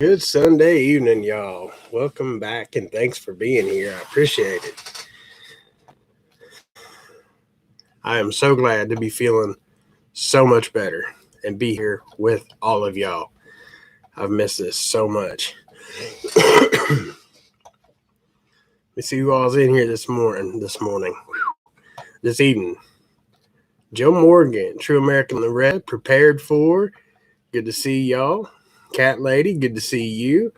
Good Sunday evening, y'all. Welcome back and thanks for being here. I appreciate it. I am so glad to be feeling so much better and be here with all of y'all. I've missed this so much. Let me see who all's in here this morning, this evening. Joe Morgan, True American Red, prepared for. Good to see y'all. Cat Lady, good to see you.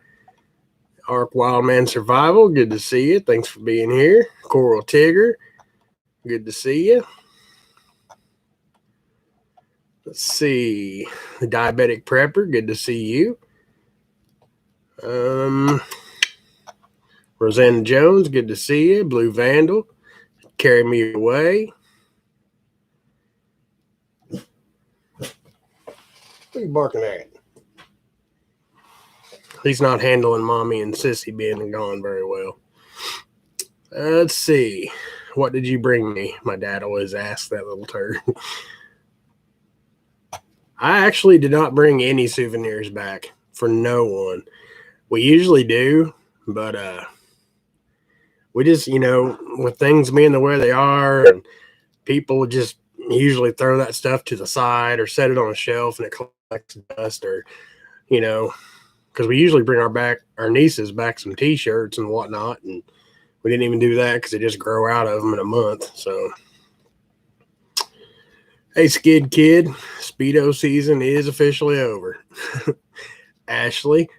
Ark Wildman Survival, good to see you. Thanks for being here. Coral Tigger, good to see you. Let's see. The Diabetic Prepper, good to see you. Rosanna Jones, good to see you. Blue Vandal, carry me away. What are you barking at? He's not handling mommy and sissy being gone very well. Let's see. What did you bring me? My dad always asks that little turd. I actually did not bring any souvenirs back for no one. We usually do, but we just, with things being the way they are, and people just usually throw that stuff to the side or set it on a shelf and it collects dust, or, because we usually bring our nieces back some T-shirts and whatnot, and we didn't even do that because they just grow out of them in a month. So, hey, Skid Kid, Speedo season is officially over. Ashley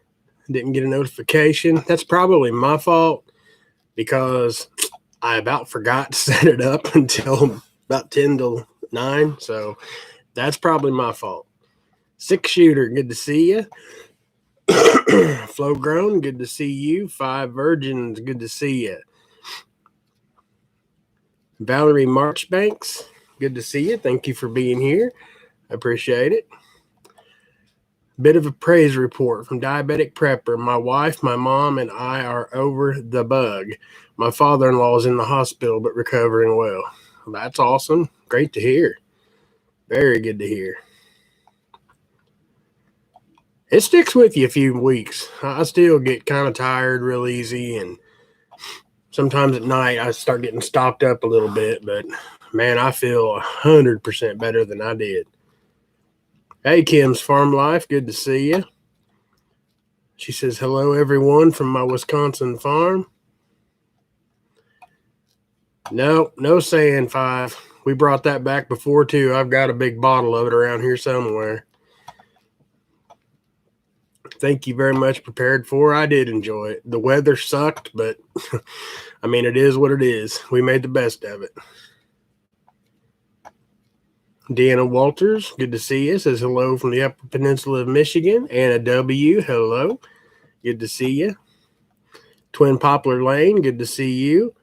didn't get a notification. That's probably my fault because I about forgot to set it up until about 10 to 9. So that's probably my fault. Six Shooter, good to see you. Flow Grown, good to see you. Five Virgins, good to see you. Valerie Marchbanks, good to see you. Thank you for being here. I appreciate it. Bit of a praise report from Diabetic Prepper. My wife, my mom, and I are over the bug. My father-in-law is in the hospital but recovering well. That's awesome. Great to hear. Very good to hear. It sticks with you a few weeks. I still get kind of tired real easy, and sometimes at night I start getting stopped up a little bit, but man, I feel 100% better than I did. Hey, Kim's Farm Life, good to see you. She says, hello, everyone, from my Wisconsin farm. No sand 5. We brought that back before, too. I've got a big bottle of it around here somewhere. Thank you very much, Prepared For. I did enjoy it. The weather sucked, but, I mean, it is what it is. We made the best of it. Deanna Walters, good to see you. Says hello from the Upper Peninsula of Michigan. Anna W., hello. Good to see you. Twin Poplar Lane, good to see you.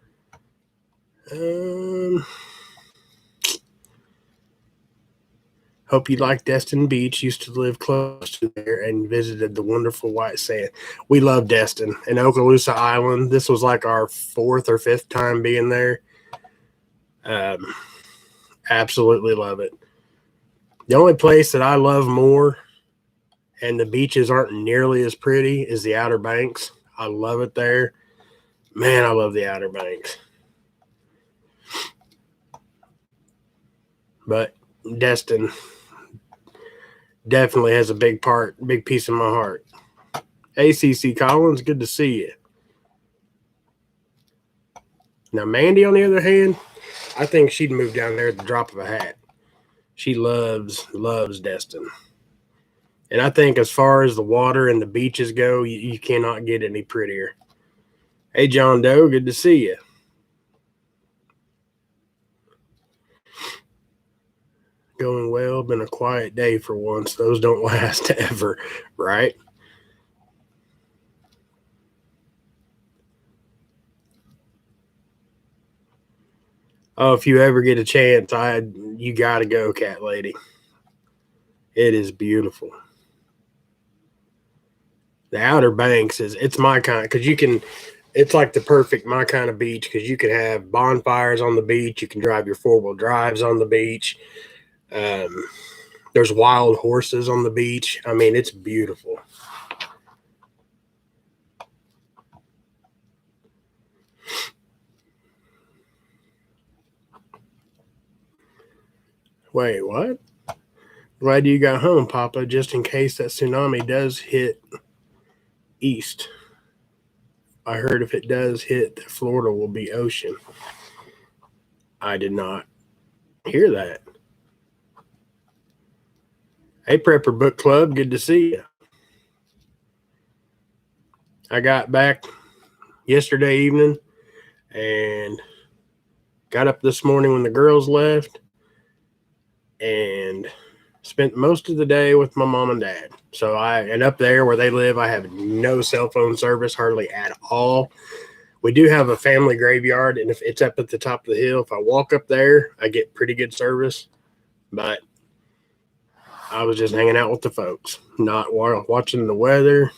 Hope you like Destin Beach. Used to live close to there and visited the wonderful white sand. We love Destin and Okaloosa Island. This was like our 4th or 5th time being there. Absolutely love it. The only place that I love more, and the beaches aren't nearly as pretty, is the Outer Banks. I love it there. Man, I love the Outer Banks. But Destin definitely has a big piece of my heart. ACC Collins, good to see you. Now, Mandy, on the other hand, I think she'd move down there at the drop of a hat. She loves Destin. And I think as far as the water and the beaches go, you cannot get any prettier. Hey, John Doe, good to see you. Going well. Been a quiet day for once. Those don't last ever, right? Oh, if you ever get a chance, you got to go, Cat Lady. It is beautiful. The Outer Banks it's my kind, because it's like the perfect my kind of beach, because you can have bonfires on the beach. You can drive your 4-wheel drives on the beach. There's wild horses on the beach. I mean, it's beautiful. Wait, what? Glad you got home, Papa, just in case that tsunami does hit east. I heard if it does hit, Florida will be ocean. I did not hear that. Hey, Prepper Book Club, good to see you. I got back yesterday evening and got up this morning when the girls left and spent most of the day with my mom and dad. So and up there where they live, I have no cell phone service hardly at all. We do have a family graveyard, and if it's up at the top of the hill, if I walk up there, I get pretty good service. But I was just hanging out with the folks, not watching the weather.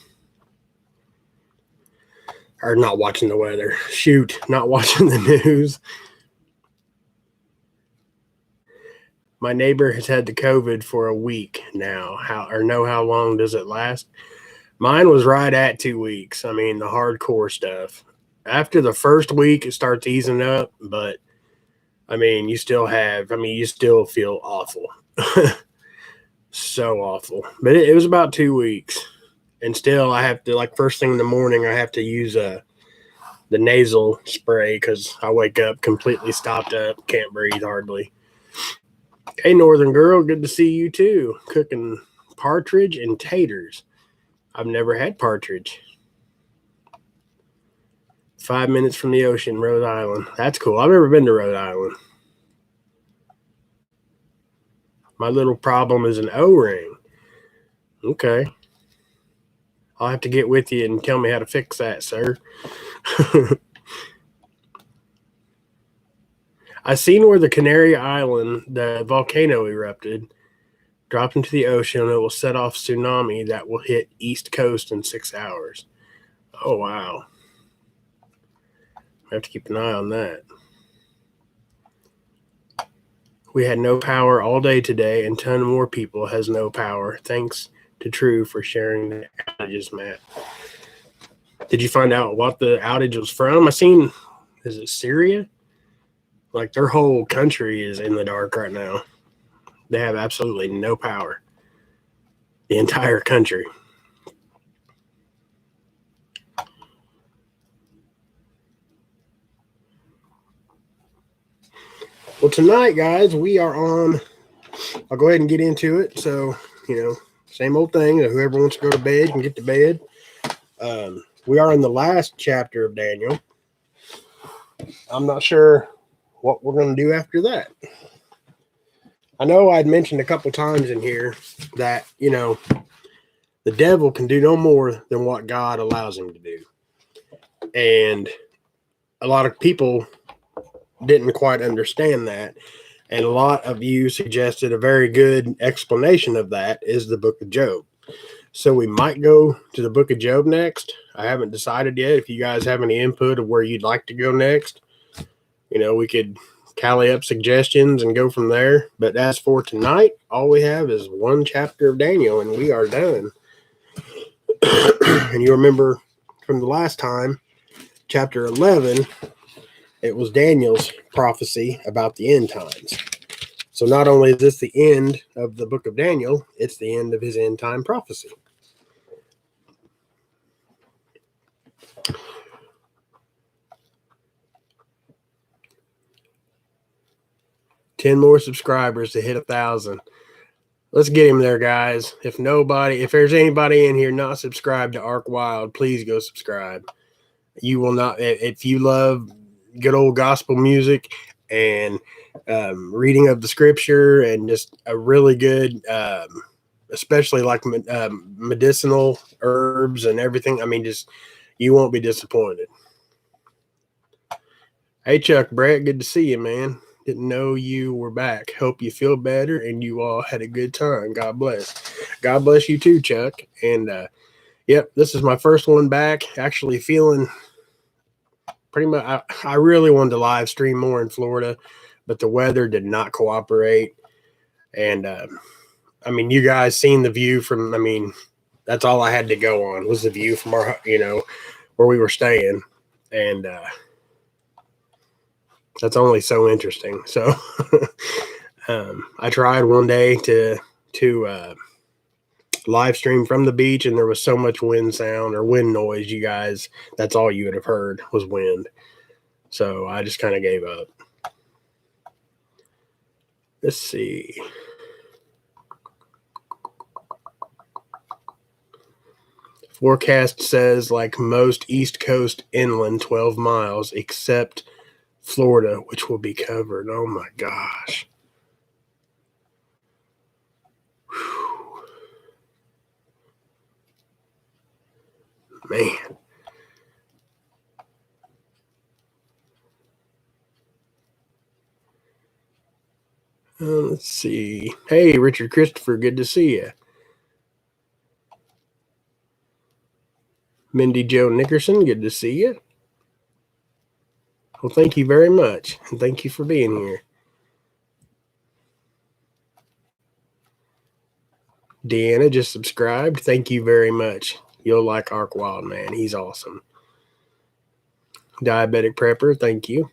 Or not watching the weather. Shoot, not watching the news. My neighbor has had the COVID for a week now. How long does it last? Mine was right at 2 weeks. I mean, the hardcore stuff. After the first week, it starts easing up, but I mean, you still feel awful. So awful. But it was about 2 weeks. And still, I have to, like, first thing in the morning, I have to use the nasal spray because I wake up completely stopped up, can't breathe hardly. Hey, Northern Girl, good to see you too. Cooking partridge and taters. I've never had partridge. 5 minutes from the ocean, Rhode Island. That's cool. I've never been to Rhode Island. My little problem is an O-ring. Okay. I'll have to get with you and tell me how to fix that, sir. I seen where the Canary Island, the volcano erupted, dropped into the ocean, and it will set off tsunami that will hit East Coast in 6 hours. Oh, wow. I have to keep an eye on that. We had no power all day today, and a ton more people has no power. Thanks to True for sharing the outages, Matt. Did you find out what the outage was from? Is it Syria? Like, their whole country is in the dark right now. They have absolutely no power. The entire country. Well, tonight, guys, we are on. I'll go ahead and get into it. So, same old thing. Whoever wants to go to bed can get to bed. We are in the last chapter of Daniel. I'm not sure what we're going to do after that. I know I'd mentioned a couple times in here that, the devil can do no more than what God allows him to do. And a lot of people didn't quite understand that. And a lot of you suggested a very good explanation of that is the book of Job. So we might go to the book of Job next. I haven't decided yet. If you guys have any input of where you'd like to go next, we could tally up suggestions and go from there. But as for tonight, all we have is one chapter of Daniel, and we are done. And you remember from the last time, chapter 11, it was Daniel's prophecy about the end times. So not only is this the end of the book of Daniel, it's the end of his end time prophecy. $10 more subscribers to hit 1,000. Let's get him there, guys. If there's anybody in here not subscribed to Ark Wild, please go subscribe. You will not, if you love good old gospel music and reading of the scripture and just a really good, especially like medicinal herbs and everything. I mean, you won't be disappointed. Hey, Chuck Brett, good to see you, man. Didn't know you were back. Hope you feel better and you all had a good time. God bless. God bless you too, Chuck. And yep, this is my first one back. Actually feeling pretty much, I really wanted to live stream more in Florida, but the weather did not cooperate. And I mean, you guys seen the view from, that's all I had to go on was the view from our, where we were staying. And that's only so interesting. So I tried one day to live stream from the beach, and there was so much wind sound or wind noise, you guys, that's all you would have heard was wind. So I just kind of gave up. Let's see. Forecast says like most East Coast inland 12 miles except Florida, which will be covered. Oh my gosh. Whew. Man. Let's see. Hey, Richard Christopher, good to see you. Mindy Jo Nickerson, good to see you. Well, thank you very much, and thank you for being here. Deanna just subscribed. Thank you very much. You'll like Ark Wild, man. He's awesome. Diabetic Prepper, thank you.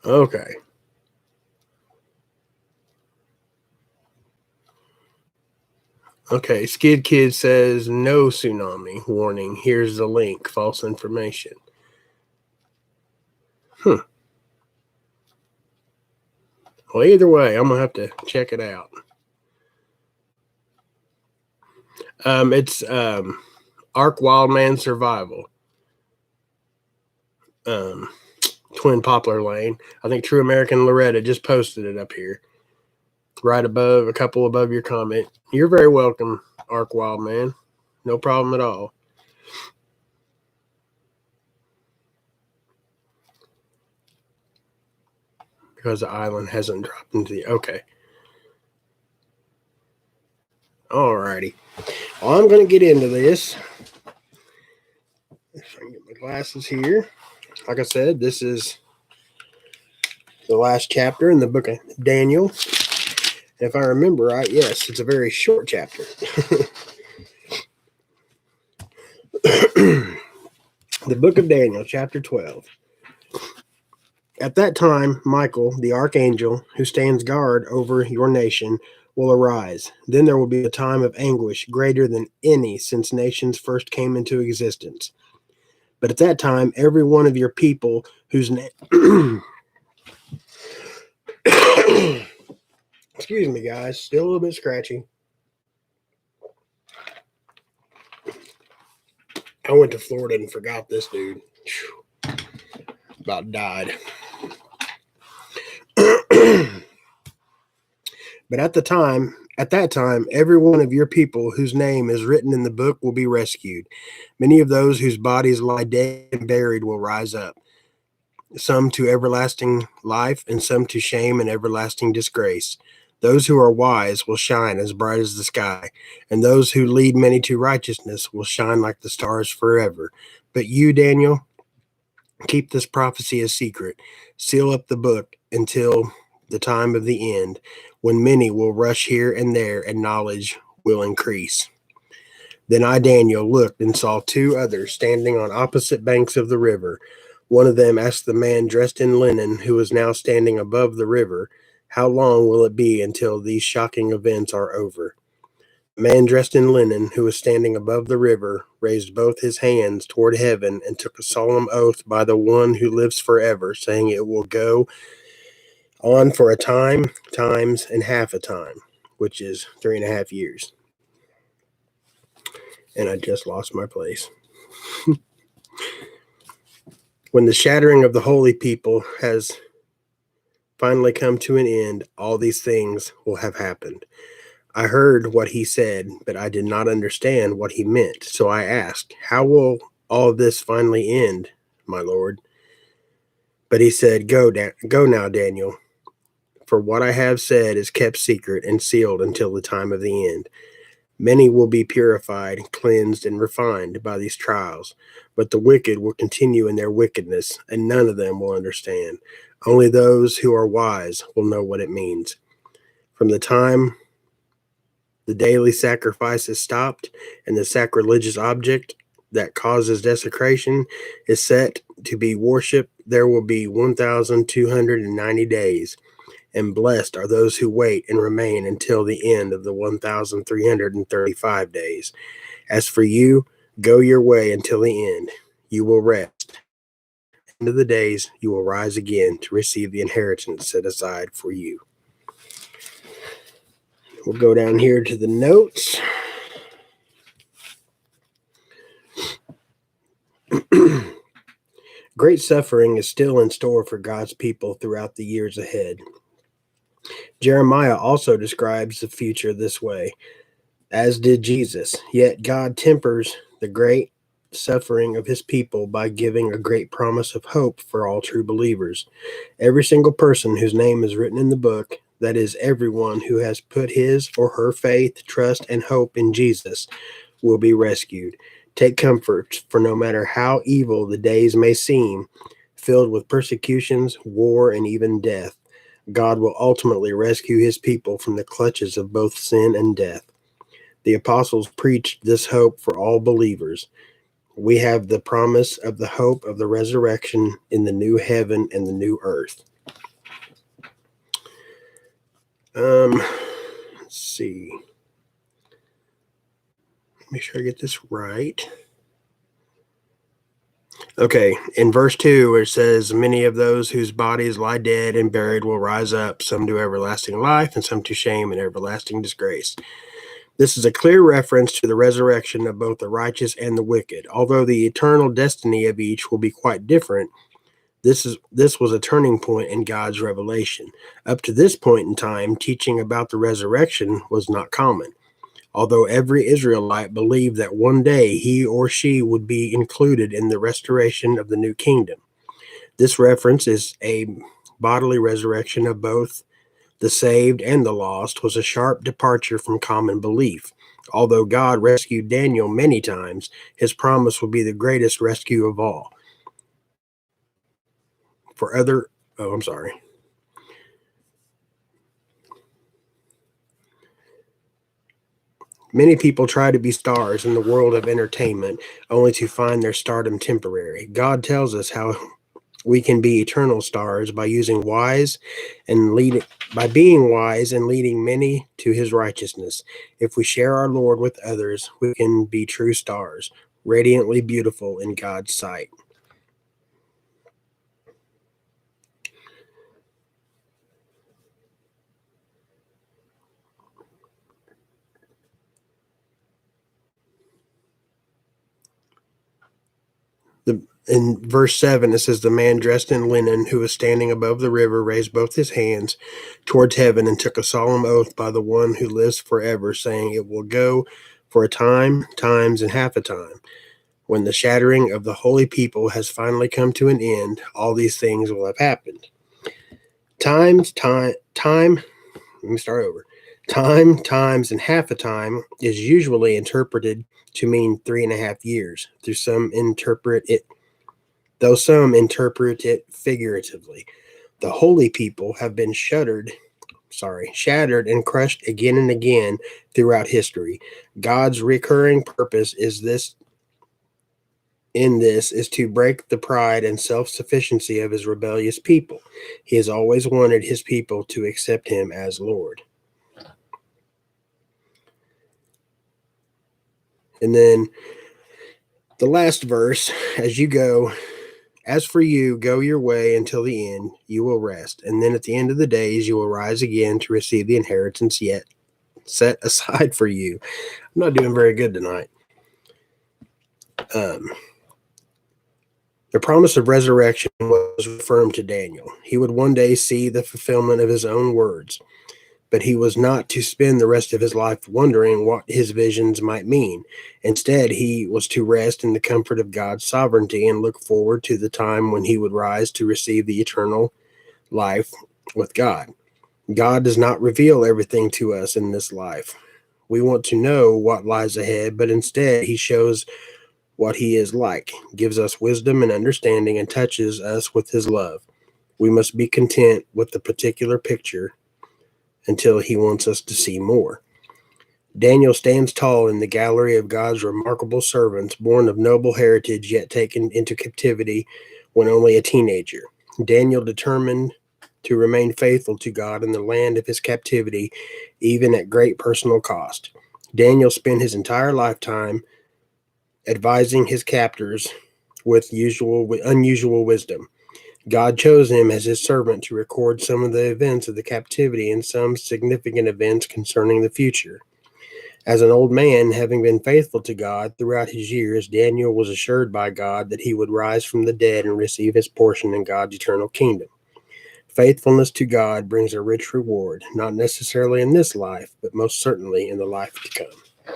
Okay. Okay, Skid Kid says no tsunami. Warning, here's the link. False information. Well, either way, I'm going to have to check it out. It's Ark Wildman Survival. Twin Poplar Lane. I think True American Loretta just posted it up here. Right above, a couple above your comment. You're very welcome, Ark Wildman. No problem at all. Because the island hasn't dropped into the... Okay. Alrighty. Well, I'm going to get into this. If I can get my glasses here. Like I said, this is the last chapter in the book of Daniel. If I remember right, yes, it's a very short chapter. The book of Daniel, chapter 12. At that time, Michael, the archangel, who stands guard over your nation, will arise. Then there will be a time of anguish greater than any since nations first came into existence. But at that time, every one of your people whose name... Excuse me, guys. Still a little bit scratchy. I went to Florida and forgot this dude. About died. But at that time, every one of your people whose name is written in the book will be rescued. Many of those whose bodies lie dead and buried will rise up, some to everlasting life and some to shame and everlasting disgrace. Those who are wise will shine as bright as the sky, and those who lead many to righteousness will shine like the stars forever. But you, Daniel, keep this prophecy a secret. Seal up the book until the time of the end, when many will rush here and there, and knowledge will increase. Then I, Daniel, looked and saw two others standing on opposite banks of the river. One of them asked the man dressed in linen, who was now standing above the river, how long will it be until these shocking events are over? The man dressed in linen, who was standing above the river, raised both his hands toward heaven and took a solemn oath by the one who lives forever, saying it will go on for a time, times, and half a time, which is 3.5 years. And I just lost my place. When the shattering of the holy people has finally come to an end, all these things will have happened. I heard what he said, but I did not understand what he meant. So I asked, how will all this finally end, my Lord? But he said, go now, Daniel. For what I have said is kept secret and sealed until the time of the end. Many will be purified, cleansed, and refined by these trials, but the wicked will continue in their wickedness, and none of them will understand. Only those who are wise will know what it means. From the time the daily sacrifice is stopped and the sacrilegious object that causes desecration is set to be worshipped, there will be 1,290 days, and blessed are those who wait and remain until the end of the 1,335 days. As for you, go your way until the end. You will rest. At the end of the days, you will rise again to receive the inheritance set aside for you. We'll go down here to the notes. Great suffering is still in store for God's people throughout the years ahead. Jeremiah also describes the future this way, as did Jesus. Yet God tempers the great suffering of his people by giving a great promise of hope for all true believers. Every single person whose name is written in the book, that is, everyone who has put his or her faith, trust, and hope in Jesus, will be rescued. Take comfort, for no matter how evil the days may seem, filled with persecutions, war, and even death, God will ultimately rescue his people from the clutches of both sin and death. The apostles preached this hope for all believers. We have the promise of the hope of the resurrection in the new heaven and the new earth. Let's see. Make sure I get this right. Okay, in verse 2, where it says, many of those whose bodies lie dead and buried will rise up, some to everlasting life and some to shame and everlasting disgrace. This is a clear reference to the resurrection of both the righteous and the wicked. Although the eternal destiny of each will be quite different, this was a turning point in God's revelation. Up to this point in time, teaching about the resurrection was not common. Although every Israelite believed that one day he or she would be included in the restoration of the new kingdom. This reference is a bodily resurrection of both the saved and the lost was a sharp departure from common belief. Although God rescued Daniel many times, his promise will be the greatest rescue of all. Many people try to be stars in the world of entertainment, only to find their stardom temporary. God tells us how we can be eternal stars by being wise and leading many to his righteousness. If we share our Lord with others, we can be true stars, radiantly beautiful in God's sight. In verse 7, it says, the man dressed in linen who was standing above the river raised both his hands towards heaven and took a solemn oath by the one who lives forever, saying, it will go for a time, times, and half a time. When the shattering of the holy people has finally come to an end, all these things will have happened. Time, let me start over. Time, times, and half a time is usually interpreted to mean 3.5 years, though some interpret it figuratively. The holy people have been shattered and crushed again and again throughout history. God's recurring purpose is to break the pride and self-sufficiency of his rebellious people. He has always wanted his people to accept him as Lord. And then the last verse, as for you, go your way until the end, you will rest. And then at the end of the days, you will rise again to receive the inheritance yet set aside for you. I'm not doing very good tonight. The promise of resurrection was affirmed to Daniel. He would one day see the fulfillment of his own words, but he was not to spend the rest of his life wondering what his visions might mean. Instead, he was to rest in the comfort of God's sovereignty and look forward to the time when he would rise to receive the eternal life with God. God does not reveal everything to us in this life. We want to know what lies ahead, but instead he shows what he is like, gives us wisdom and understanding, and touches us with his love. We must be content with the particular picture until he wants us to see more. Daniel stands tall in the gallery of God's remarkable servants, born of noble heritage yet taken into captivity when only a teenager. Daniel determined to remain faithful to God in the land of his captivity, even at great personal cost. Daniel spent his entire lifetime advising his captors with unusual wisdom. God chose him as his servant to record some of the events of the captivity and some significant events concerning the future. As an old man, having been faithful to God throughout his years, Daniel was assured by God that he would rise from the dead and receive his portion in God's eternal kingdom. Faithfulness to God brings a rich reward, not necessarily in this life, but most certainly in the life to come.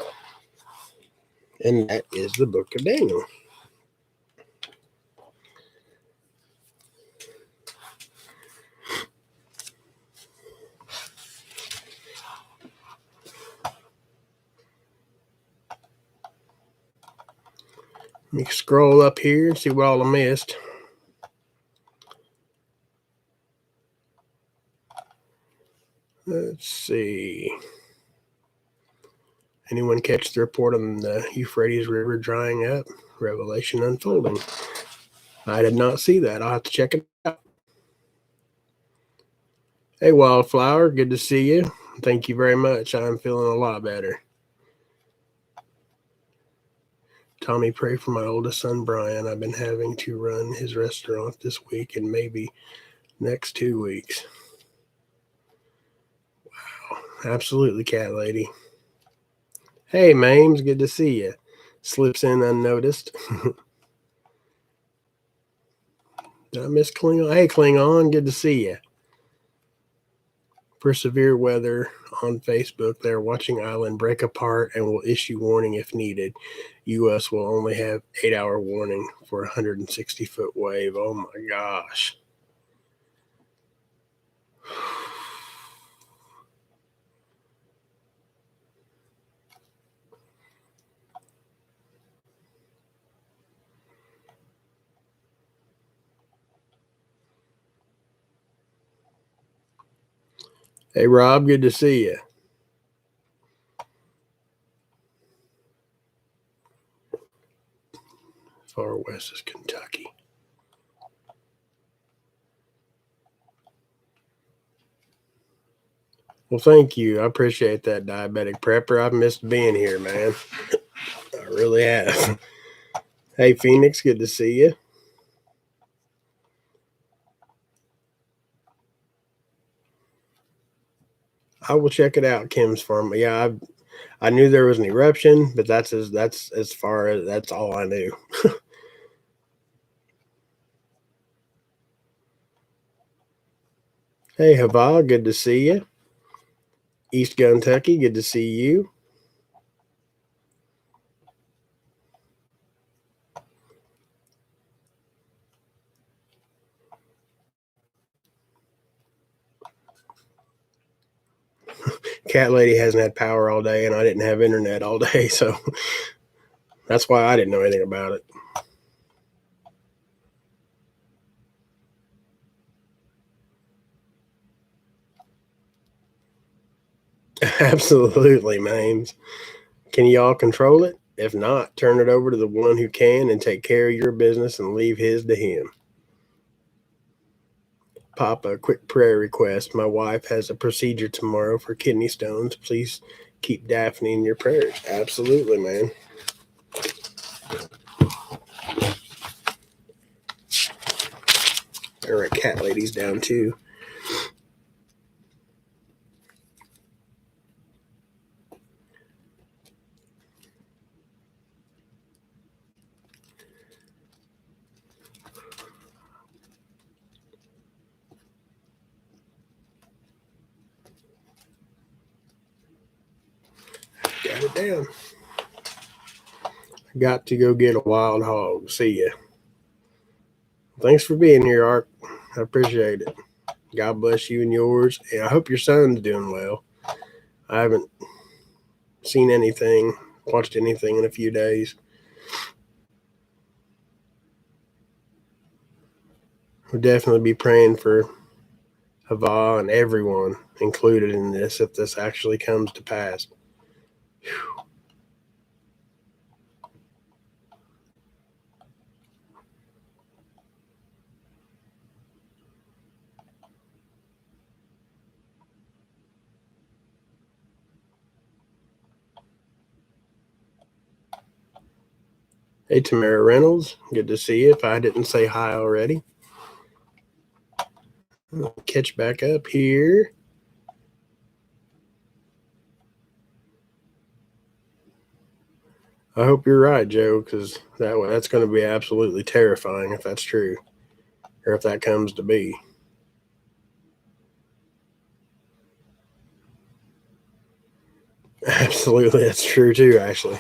And that is the book of Daniel. Let me scroll up here and see what all I missed. Let's see. Anyone catch the report on the Euphrates River drying up? Revelation unfolding. I did not see that. I'll have to check it out. Hey, Wildflower, good to see you. Thank you very much. I'm feeling a lot better. Tommy, pray for my oldest son, Brian. I've been having to run his restaurant this week and maybe next 2 weeks. Wow. Absolutely, cat lady. Hey, Mames, good to see you. Slips in unnoticed. Did I miss Klingon? Hey, Klingon, good to see you. For severe weather on Facebook, they're watching island break apart and will issue warning if needed. U.S. will only have 8-hour warning for 160-foot wave. Oh my gosh. Hey, Rob, good to see you. Far west is Kentucky. Well, thank you. I appreciate that, diabetic prepper. I've missed being here, man. I really have. Hey, Phoenix, good to see you. I will check it out, Kim's Farm. Yeah, I knew there was an eruption, but that's as far as that's all I knew. Hey, Hava, good to see you. East Kentucky, good to see you. Cat lady hasn't had power all day, and I didn't have internet all day, so that's why I didn't know anything about it. Absolutely, Mames. Can y'all control it? If not, turn it over to the one who can and take care of your business and leave his to him. Papa, quick prayer request. My wife has a procedure tomorrow for kidney stones. Please keep Daphne in your prayers. Absolutely, man. All right, cat lady's down too. Got it down. Got to go get a wild hog. See ya. Thanks for being here, Art. I appreciate it. God bless you and yours. And I hope your son's doing well. I haven't seen anything, watched anything in a few days. We'll definitely be praying for Hava and everyone included in this if this actually comes to pass. Whew. Hey, Tamara Reynolds, good to see you. If I didn't say hi already, I'll catch back up here. I hope you're right, Joe, because that's going to be absolutely terrifying if that's true, or if that comes to be. Absolutely, that's true too, actually.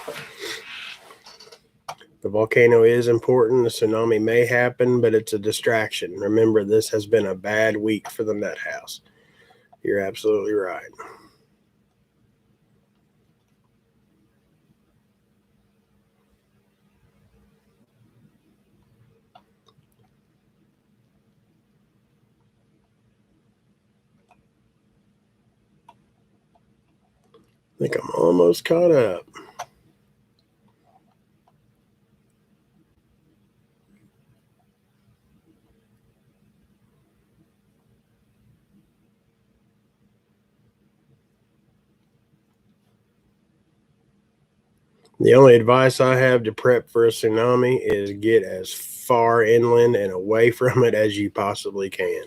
The volcano is important. The tsunami may happen, but it's a distraction. Remember, this has been a bad week for the nut house. You're absolutely right. I think I'm almost caught up. The only advice I have to prep for a tsunami is get as far inland and away from it as you possibly can.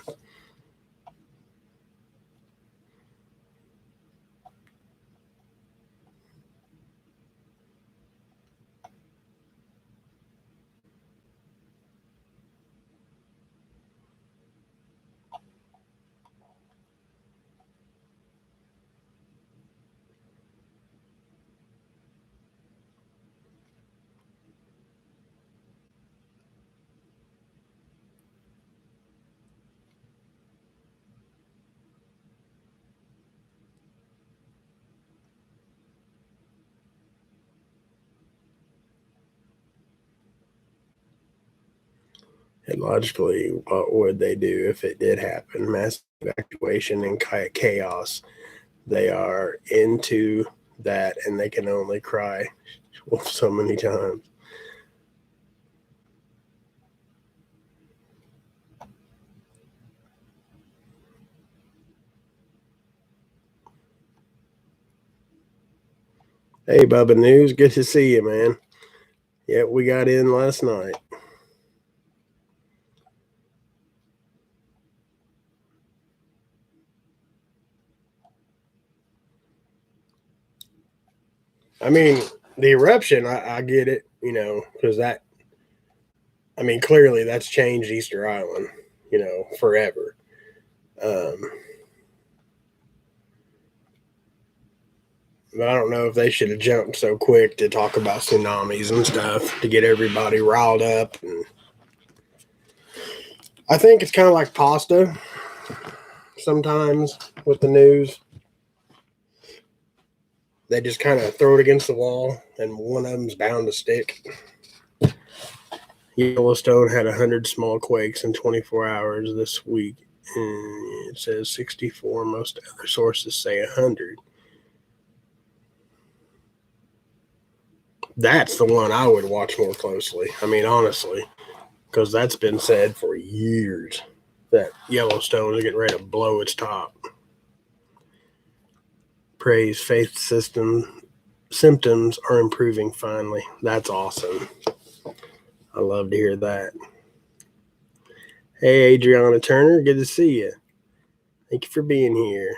And logically, what would they do if it did happen? Mass evacuation and chaos. They are into that, and they can only cry so many times. Hey, Bubba News, good to see you, man. Yeah, we got in last night. I mean, the eruption, I get it, because clearly that's changed Easter Island, forever. Um, but I don't know if they should have jumped so quick to talk about tsunamis and stuff to get everybody riled up. And I think it's kind of like pasta sometimes with the news. They just kind of throw it against the wall, and one of them's bound to stick. Yellowstone had 100 small quakes in 24 hours this week. And it says 64. Most other sources say 100. That's the one I would watch more closely. I mean, honestly, because that's been said for years that Yellowstone is getting ready to blow its top. Praise faith system symptoms are improving finally. That's awesome. I love to hear that. Hey, Adriana Turner, good to see you. Thank you for being here.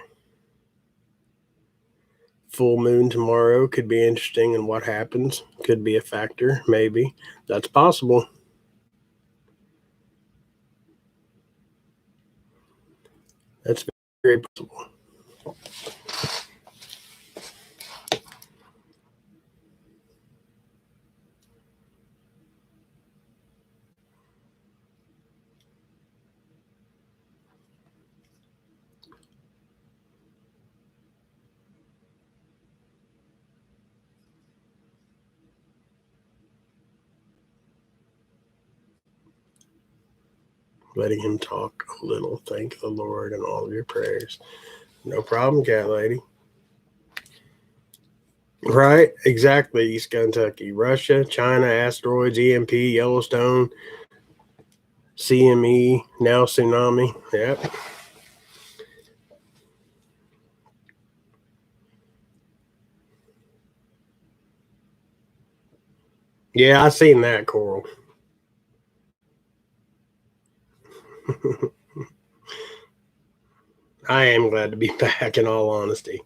Full moon tomorrow could be interesting, and what happens could be a factor, maybe. That's possible. That's very possible. letting him talk a little. Thank the Lord in all of your prayers. No problem, cat lady. Right, exactly. East Kentucky, Russia, China, asteroids, EMP, Yellowstone, CME, now tsunami. Yep. Yeah, I seen that, Coral. I am glad to be back, in all honesty,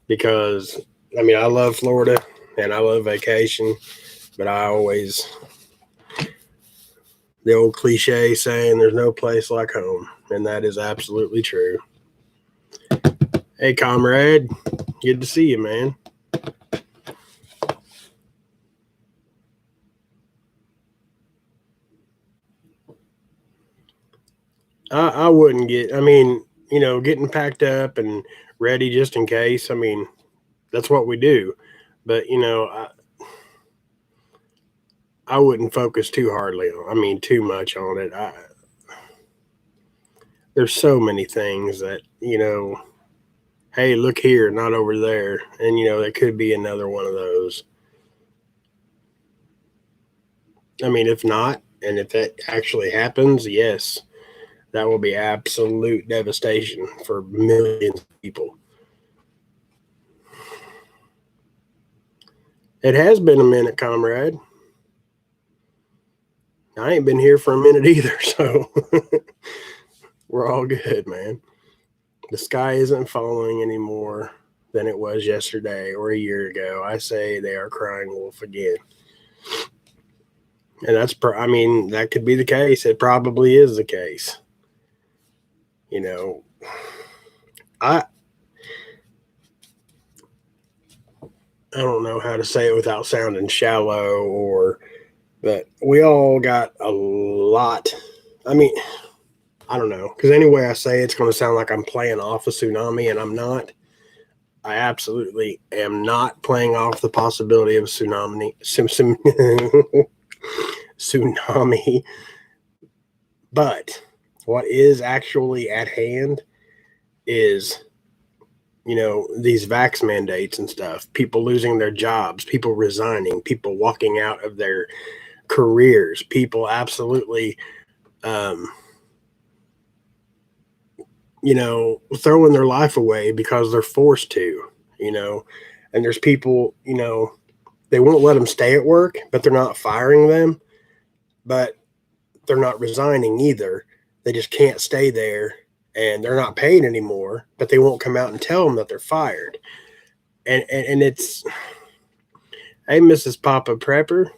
because I love Florida and I love vacation, but I always, the old cliche saying, there's no place like home, and that is absolutely true. Hey, comrade, good to see you, man. I wouldn't getting packed up and ready just in case. That's what we do. But, I wouldn't focus too much on it. There's so many things that, hey, look here, not over there. And, there could be another one of those. If not, and if that actually happens, yes, that will be absolute devastation for millions of people. It has been a minute, comrade. I ain't been here for a minute either, so we're all good, man. The sky isn't falling any more than it was yesterday or a year ago. I say they are crying wolf again. And that could be the case. It probably is the case. I I don't know how to say it without sounding shallow but we all got a lot. I mean, I don't know, because any way I say it's going to sound like I'm playing off a tsunami, and I'm not. I absolutely am not playing off the possibility of a tsunami. But what is actually at hand is, these vax mandates and stuff, people losing their jobs, people resigning, people walking out of their careers, people absolutely, throwing their life away because they're forced to, and there's people, they won't let them stay at work, but they're not firing them, but they're not resigning either. They just can't stay there, and they're not paid anymore, but they won't come out and tell them that they're fired. And it's, hey, Mrs. Poppaprepper,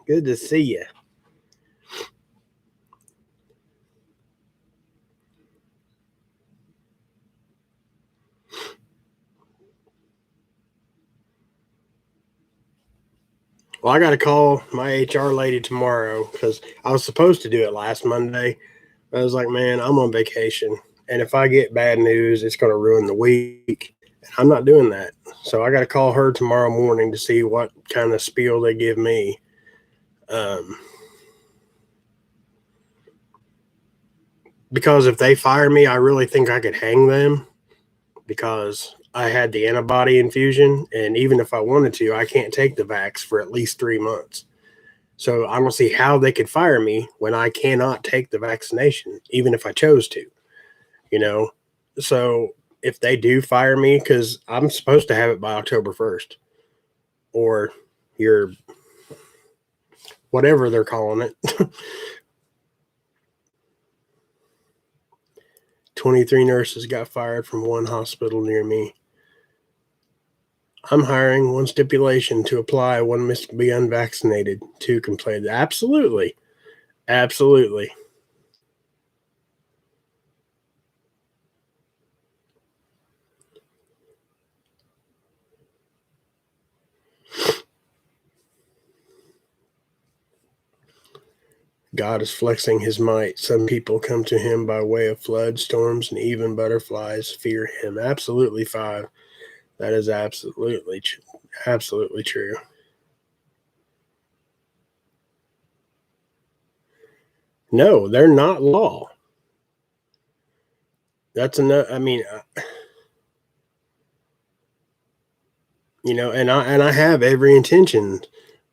good to see you. Well, I got to call my HR lady tomorrow because I was supposed to do it last Monday. I was like, man, I'm on vacation. And if I get bad news, it's going to ruin the week. And I'm not doing that. So I got to call her tomorrow morning to see what kind of spiel they give me. Because if they fire me, I really think I could hang them because I had the antibody infusion. And even if I wanted to, I can't take the vax for at least 3 months. So I don't see how they could fire me when I cannot take the vaccination, even if I chose to, you know? So if they do fire me, because I'm supposed to have it by October 1st, or your whatever they're calling it. 23 nurses got fired from one hospital near me. I'm hiring one stipulation to apply, one must be unvaccinated, two complained. Absolutely. Absolutely. God is flexing his might. Some people come to him by way of floods, storms, and even butterflies fear him. Absolutely, 5. That is absolutely true. No, they're not law. That's enough. I mean, and I have every intention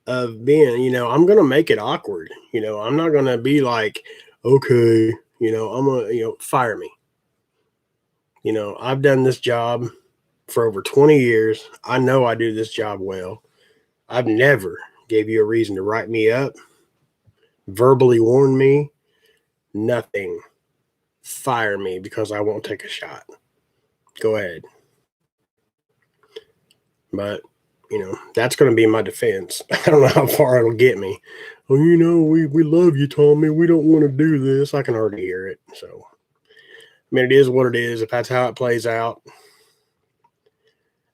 of being, I'm gonna make it awkward. I'm not gonna be like, okay, I'm gonna, fire me. I've done this job for over 20 years. I know I do this job well. I've never gave you a reason to write me up, verbally warn me, nothing. Fire me because I won't take a shot. Go ahead. But, that's going to be my defense. I don't know how far it'll get me. Oh, we love you, Tommy. We don't want to do this. I can already hear it. So, I mean, it is what it is. If that's how it plays out,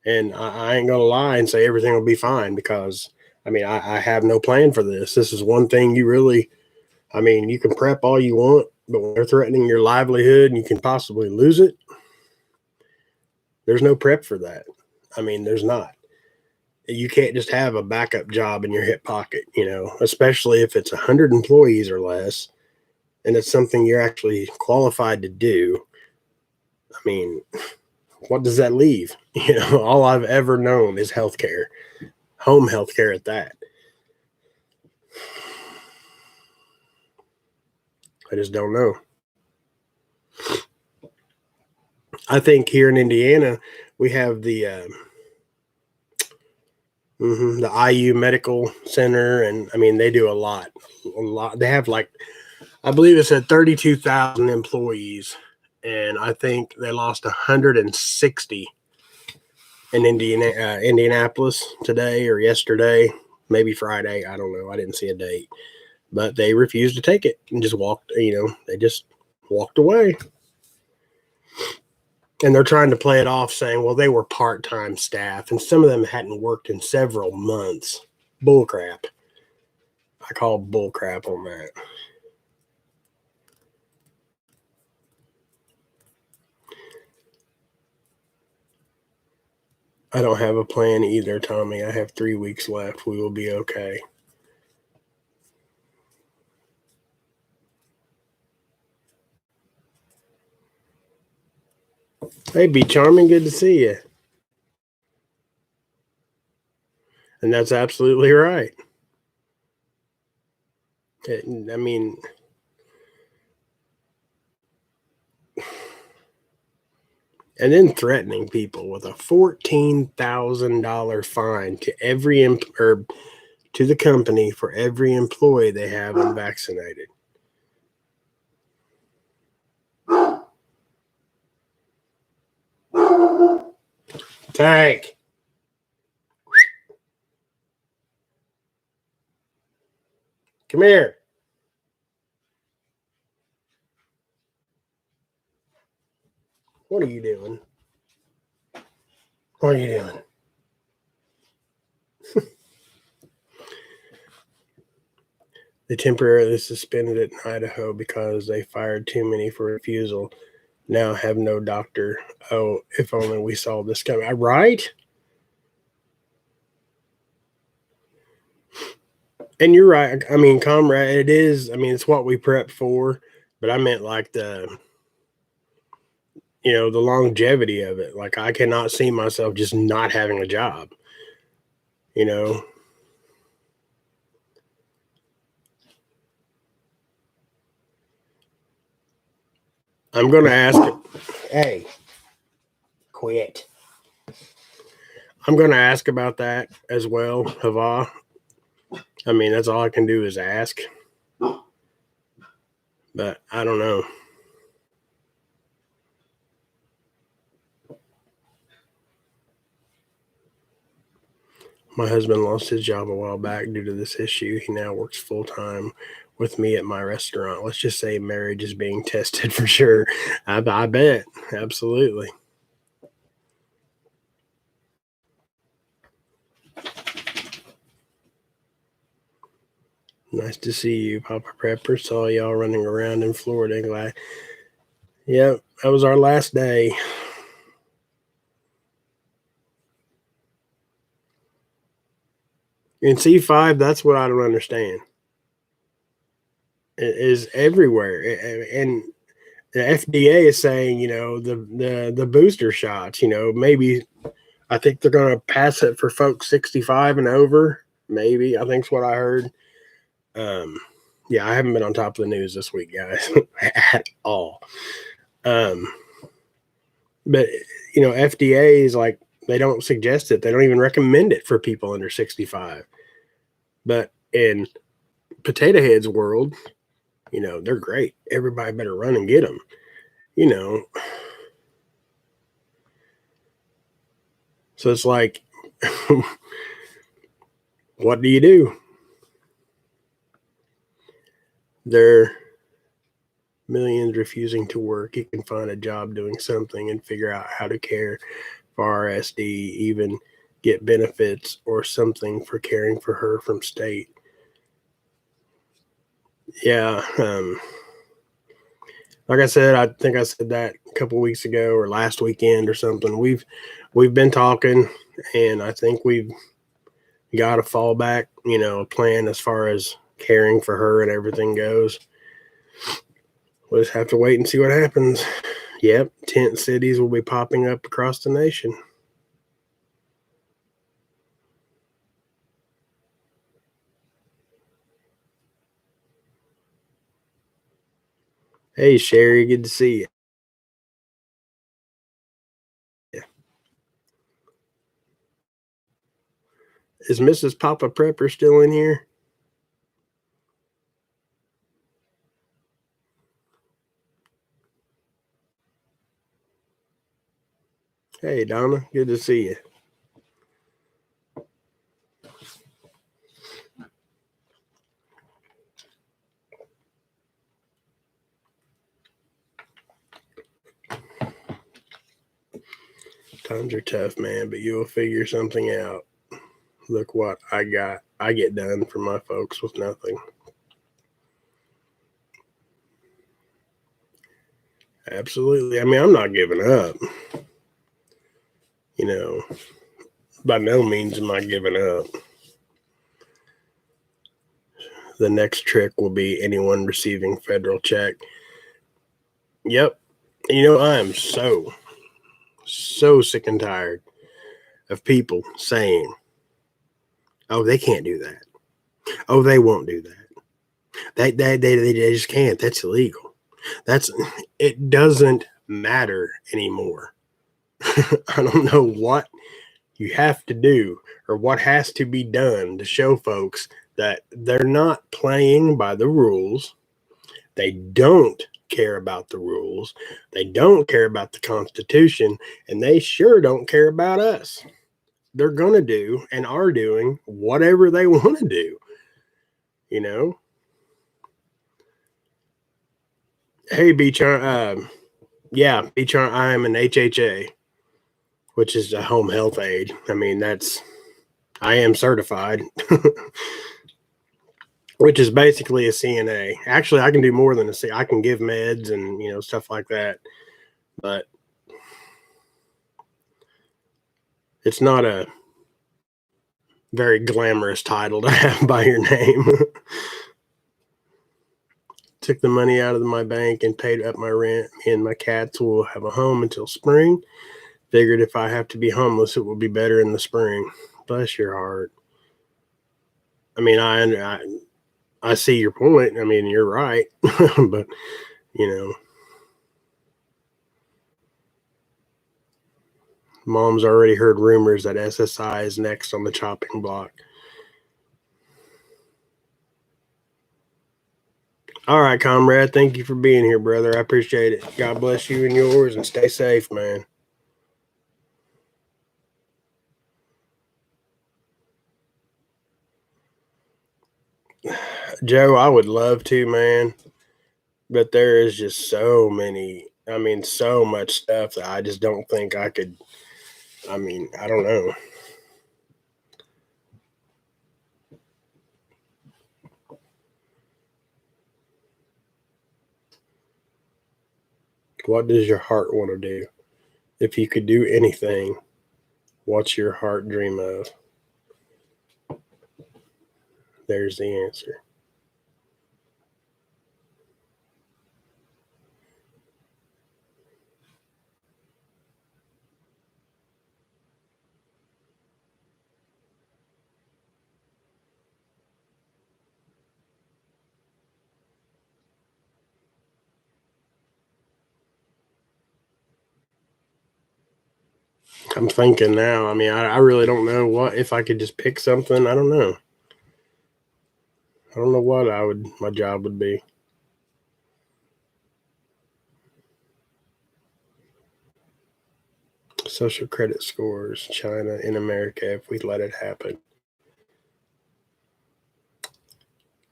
and I ain't going to lie and say everything will be fine because, I mean, I have no plan for this. This is one thing you really, I mean, you can prep all you want, but when they're threatening your livelihood and you can possibly lose it, there's no prep for that. I mean, there's not. You can't just have a backup job in your hip pocket, especially if it's 100 employees or less and it's something you're actually qualified to do. I mean, what does that leave? All I've ever known is healthcare, home healthcare at that. I just don't know. I think here in Indiana, we have the IU Medical Center, and I mean they do a lot. They have I believe it said 32,000 employees, and I think they lost 160 in Indianapolis today or yesterday, maybe Friday. I don't know. I didn't see a date, but they refused to take it and just walked. They just walked away. And they're trying to play it off saying, well, they were part-time staff, and some of them hadn't worked in several months. Bullcrap. I call bullcrap on that. I don't have a plan either, Tommy. I have 3 weeks left. We will be okay. Hey, Be Charming, good to see you. And that's absolutely right. I mean, and then threatening people with a $14,000 fine to or to the company for every employee they have unvaccinated. Tank. Come here. What are you doing? What are you doing? They temporarily suspended it in Idaho because they fired too many for refusal. Now have no doctor. Oh, if only we saw this coming. Right? And you're right. I mean, comrade, it is. I mean, it's what we prep for. But I meant like the longevity of it. Like I cannot see myself just not having a job. I'm going to ask, hey, quit. I'm going to ask about that as well, Hava. I mean, that's all I can do is ask. But I don't know. My husband lost his job a while back due to this issue. He now works full time with me at my restaurant. Let's just say marriage is being tested for sure. I bet. Absolutely. Nice to see you, Papa Prepper. Saw y'all running around in Florida. Glad. Yep, that was our last day. In C5, that's what I don't understand. It is everywhere. And the FDA is saying, the booster shots, maybe I think they're going to pass it for folks 65 and over. Maybe I think's what I heard. Yeah, I haven't been on top of the news this week, guys, at all. But FDA is like, they don't suggest it. They don't even recommend it for people under 65. But in Potato Head's world, they're great. Everybody better run and get them. So it's like, what do you do? There are millions refusing to work. You can find a job doing something and figure out how to care for RSD, even get benefits or something for caring for her from state. Yeah. Like I said, I think I said that a couple of weeks ago or last weekend or something. We've been talking, and I think we've got a fallback, plan as far as caring for her and everything goes. We'll just have to wait and see what happens. Yep, tent cities will be popping up across the nation. Hey, Sherry, good to see you. Is Mrs. Papa Prepper still in here? Hey, Donna, good to see you. Times are tough, man, but you'll figure something out. Look what I got. I get done for my folks with nothing. Absolutely. I mean, I'm not giving up. By no means am I giving up. The next trick will be anyone receiving federal check. Yep. I am so sick and tired of people saying, oh, they can't do that. Oh, they won't do that. They just can't. That's illegal. It doesn't matter anymore. I don't know what you have to do or what has to be done to show folks that they're not playing by the rules. They don't care about the rules. They don't care about the Constitution, and they sure don't care about us. They're going to do and are doing whatever they want to do. Hey, Beachar, yeah, Beachar, I am an HHA, which is a home health aide. I mean, I am certified, which is basically a CNA. Actually, I can do more than a C. I can give meds and stuff like that, but it's not a very glamorous title to have by your name. Took the money out of my bank and paid up my rent. Me and my cats will have a home until spring. Figured if I have to be homeless, it will be better in the spring. Bless your heart. I mean, I see your point. I mean, you're right, but Mom's already heard rumors that SSI is next on the chopping block. All right, comrade. Thank you for being here, brother. I appreciate it. God bless you and yours, and stay safe, man. Joe, I would love to, man, but there is just so much stuff that I just don't think I could. I mean, I don't know. What does your heart want to do? If you could do anything, what's your heart dream of? There's the answer. I'm thinking now. I mean, I really don't know what if I could just pick something. I don't know. I don't know what my job would be. Social credit scores, China in America, if we let it happen.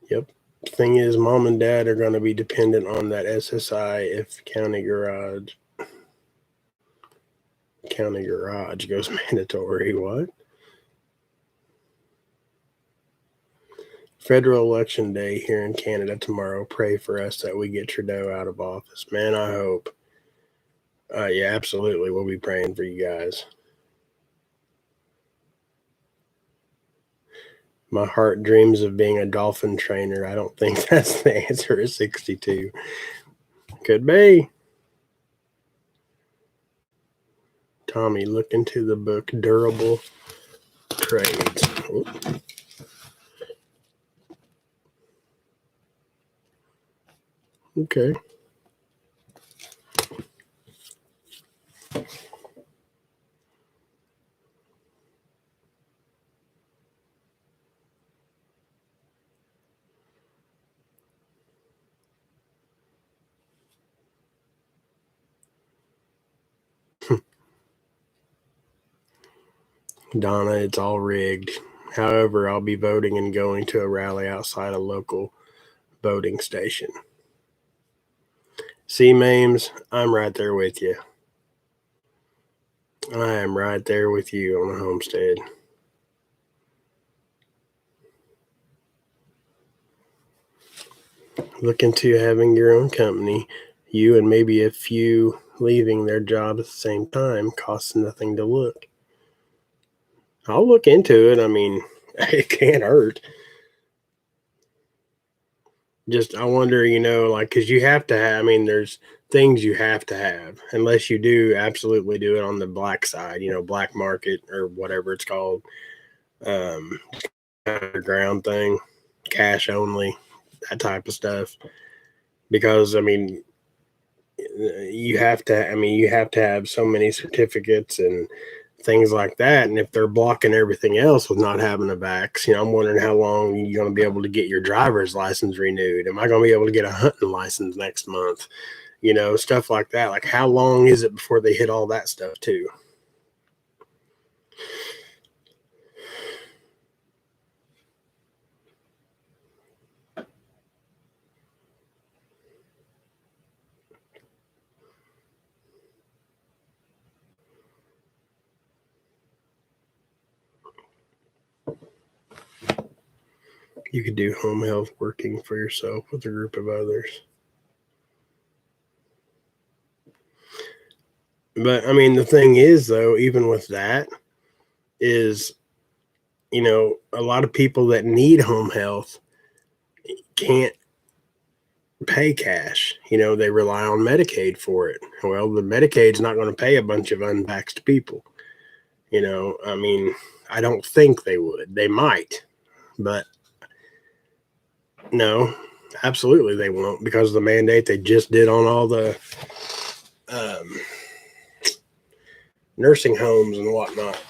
Yep. Thing is, mom and dad are going to be dependent on that SSI if county garage goes mandatory. What? Federal election day here in Canada tomorrow. Pray for us that we get Trudeau out of office. Man, I hope. Yeah, absolutely. We'll be praying for you guys. My heart dreams of being a dolphin trainer. I don't think that's the answer at 62. Could be. Tommy, look into the book Durable Trades. Oh. Okay. Donna, it's all rigged. However, I'll be voting and going to a rally outside a local voting station. See, Mames, I'm right there with you. I am right there with you on the homestead. Look into having your own company. You and maybe a few leaving their job at the same time costs nothing to look. I'll look into it. I mean, it can't hurt. Just, I wonder, like, because you have to have, I mean, there's things you have to have, unless you do absolutely do it on the black side, black market or whatever it's called, um, underground thing, cash only, that type of stuff. Because, I mean, you have to have so many certificates and things like that. And if they're blocking everything else with not having a vax, I'm wondering how long you're going to be able to get your driver's license renewed. Am I going to be able to get a hunting license next month? Stuff like that. Like, how long is it before they hit all that stuff too? You could do home health working for yourself with a group of others. But I mean, the thing is, though, even with that, is, a lot of people that need home health can't pay cash. They rely on Medicaid for it. Well, the Medicaid's not going to pay a bunch of unvaxxed people. I mean, I don't think they would. They might, but no, absolutely they won't, because of the mandate they just did on all the nursing homes and whatnot.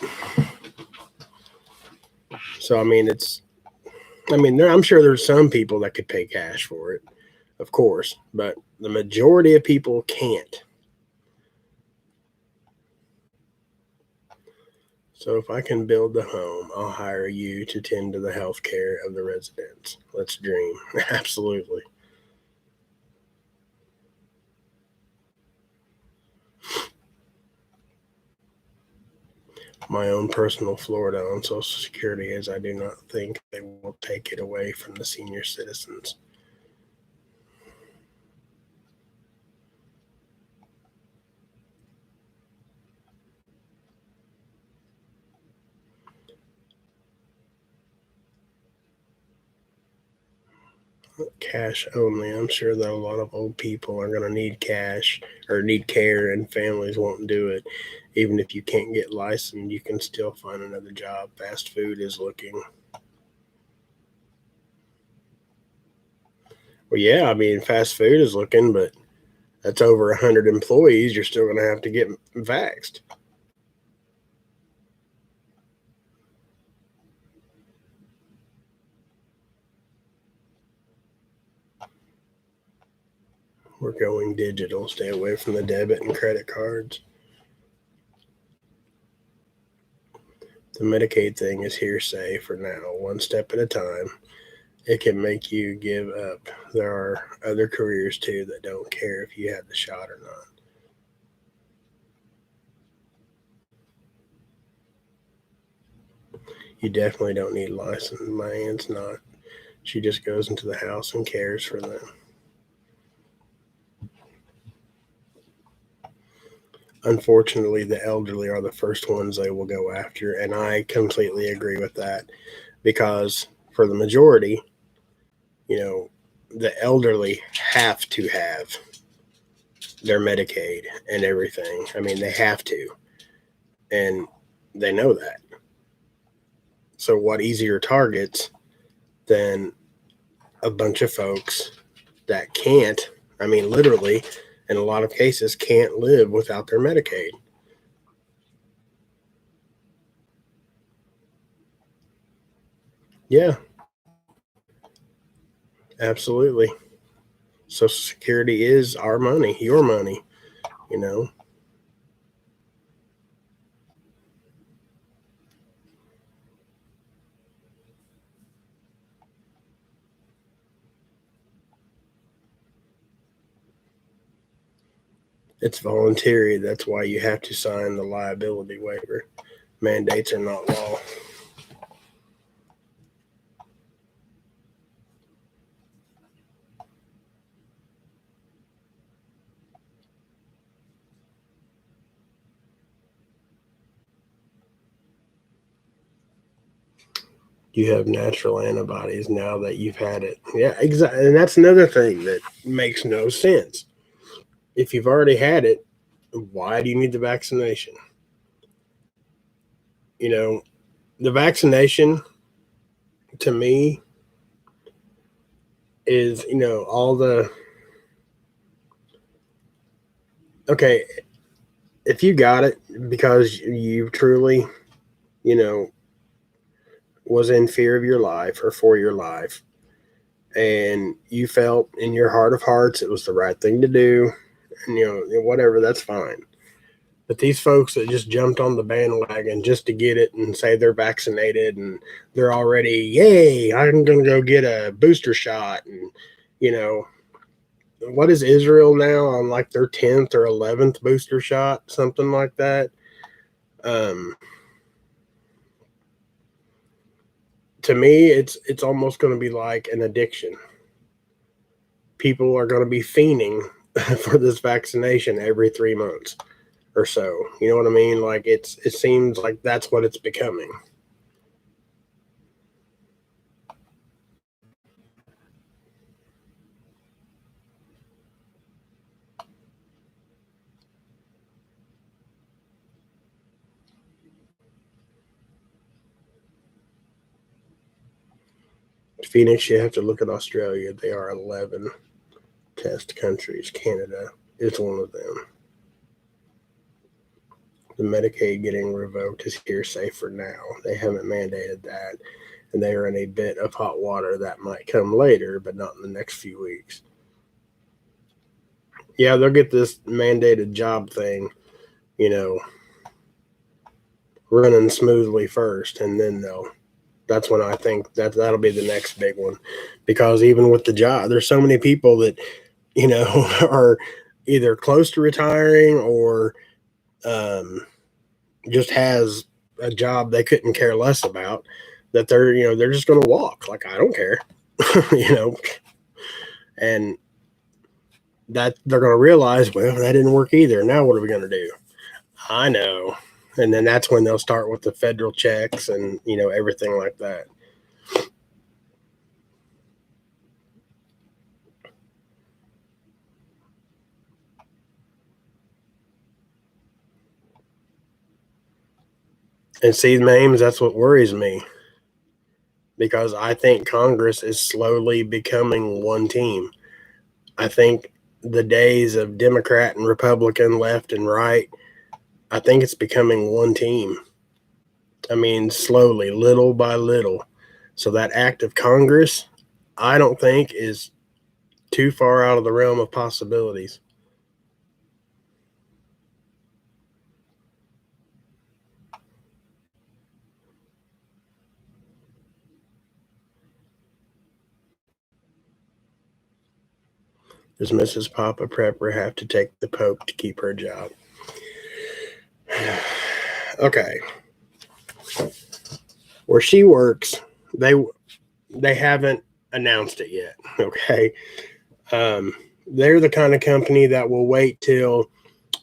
So, I mean, I'm sure there's some people that could pay cash for it, of course, but the majority of people can't. So if I can build the home, I'll hire you to tend to the health care of the residents. Let's dream. Absolutely. My own personal Florida on Social Security is I do not think they will take it away from the senior citizens. Cash only. I'm sure that a lot of old people are going to need cash or need care, and families won't do it. Even if you can't get licensed, you can still find another job. Fast food is looking. Well, yeah, I mean, fast food is looking, but that's over 100 employees. You're still going to have to get vaxxed. We're going digital. Stay away from the debit and credit cards. The Medicaid thing is hearsay for now, one step at a time. It can make you give up. There are other careers too that don't care if you have the shot or not. You definitely don't need a license. My aunt's not. She just goes into the house and cares for them. Unfortunately, the elderly are the first ones they will go after, and I completely agree with that because for the majority, the elderly have to have their Medicaid and everything. I mean, they have to, and they know that. So, what easier targets than a bunch of folks that can't, I mean, literally, in a lot of cases, can't live without their Medicaid? Yeah, absolutely. Social Security is our money, your money, you know. It's voluntary. That's why you have to sign the liability waiver. Mandates are not law. You have natural antibodies now that you've had it. Yeah, exactly. And that's another thing that makes no sense. If you've already had it, why do you need the vaccination? You know, the vaccination to me is, all the okay, if you got it because you truly, you know, was in fear of your life or for your life, and you felt in your heart of hearts it was the right thing to do, and whatever, that's fine. But these folks that just jumped on the bandwagon just to get it and say they're vaccinated and they're already, yay, I'm going to go get a booster shot. And, you know, what is Israel now on like their 10th or 11th booster shot? Something like that. Um, to me, it's almost going to be like an addiction. People are going to be fiending for this vaccination every 3 months or so. You know what I mean? Like it seems like that's what it's becoming. Phoenix, you have to look at Australia. They are 11 test countries. Canada is one of them. The Medicaid getting revoked is hearsay for now. They haven't mandated that, and they are in a bit of hot water that might come later, but not in the next few weeks. Yeah, they'll get this mandated job thing, you know, running smoothly first, and then they'll. That's when I think that'll be the next big one, because even with the job, there's so many people that are either close to retiring or um, just has a job they couldn't care less about, that they're just going to walk. Like, I don't care, you know, and that they're going to realize, well, that didn't work either. Now what are we going to do? I know. And then that's when they'll start with the federal checks and, everything like that. And see, Mames, that's what worries me, because I think Congress is slowly becoming one team. I think the days of Democrat and Republican, left and right, I think it's becoming one team. I mean, slowly, little by little. So that act of Congress, I don't think is too far out of the realm of possibilities. Does Mrs. Papa Prepper have to take the Pope to keep her job? Okay. Where she works, they haven't announced it yet. Okay. They're the kind of company that will wait till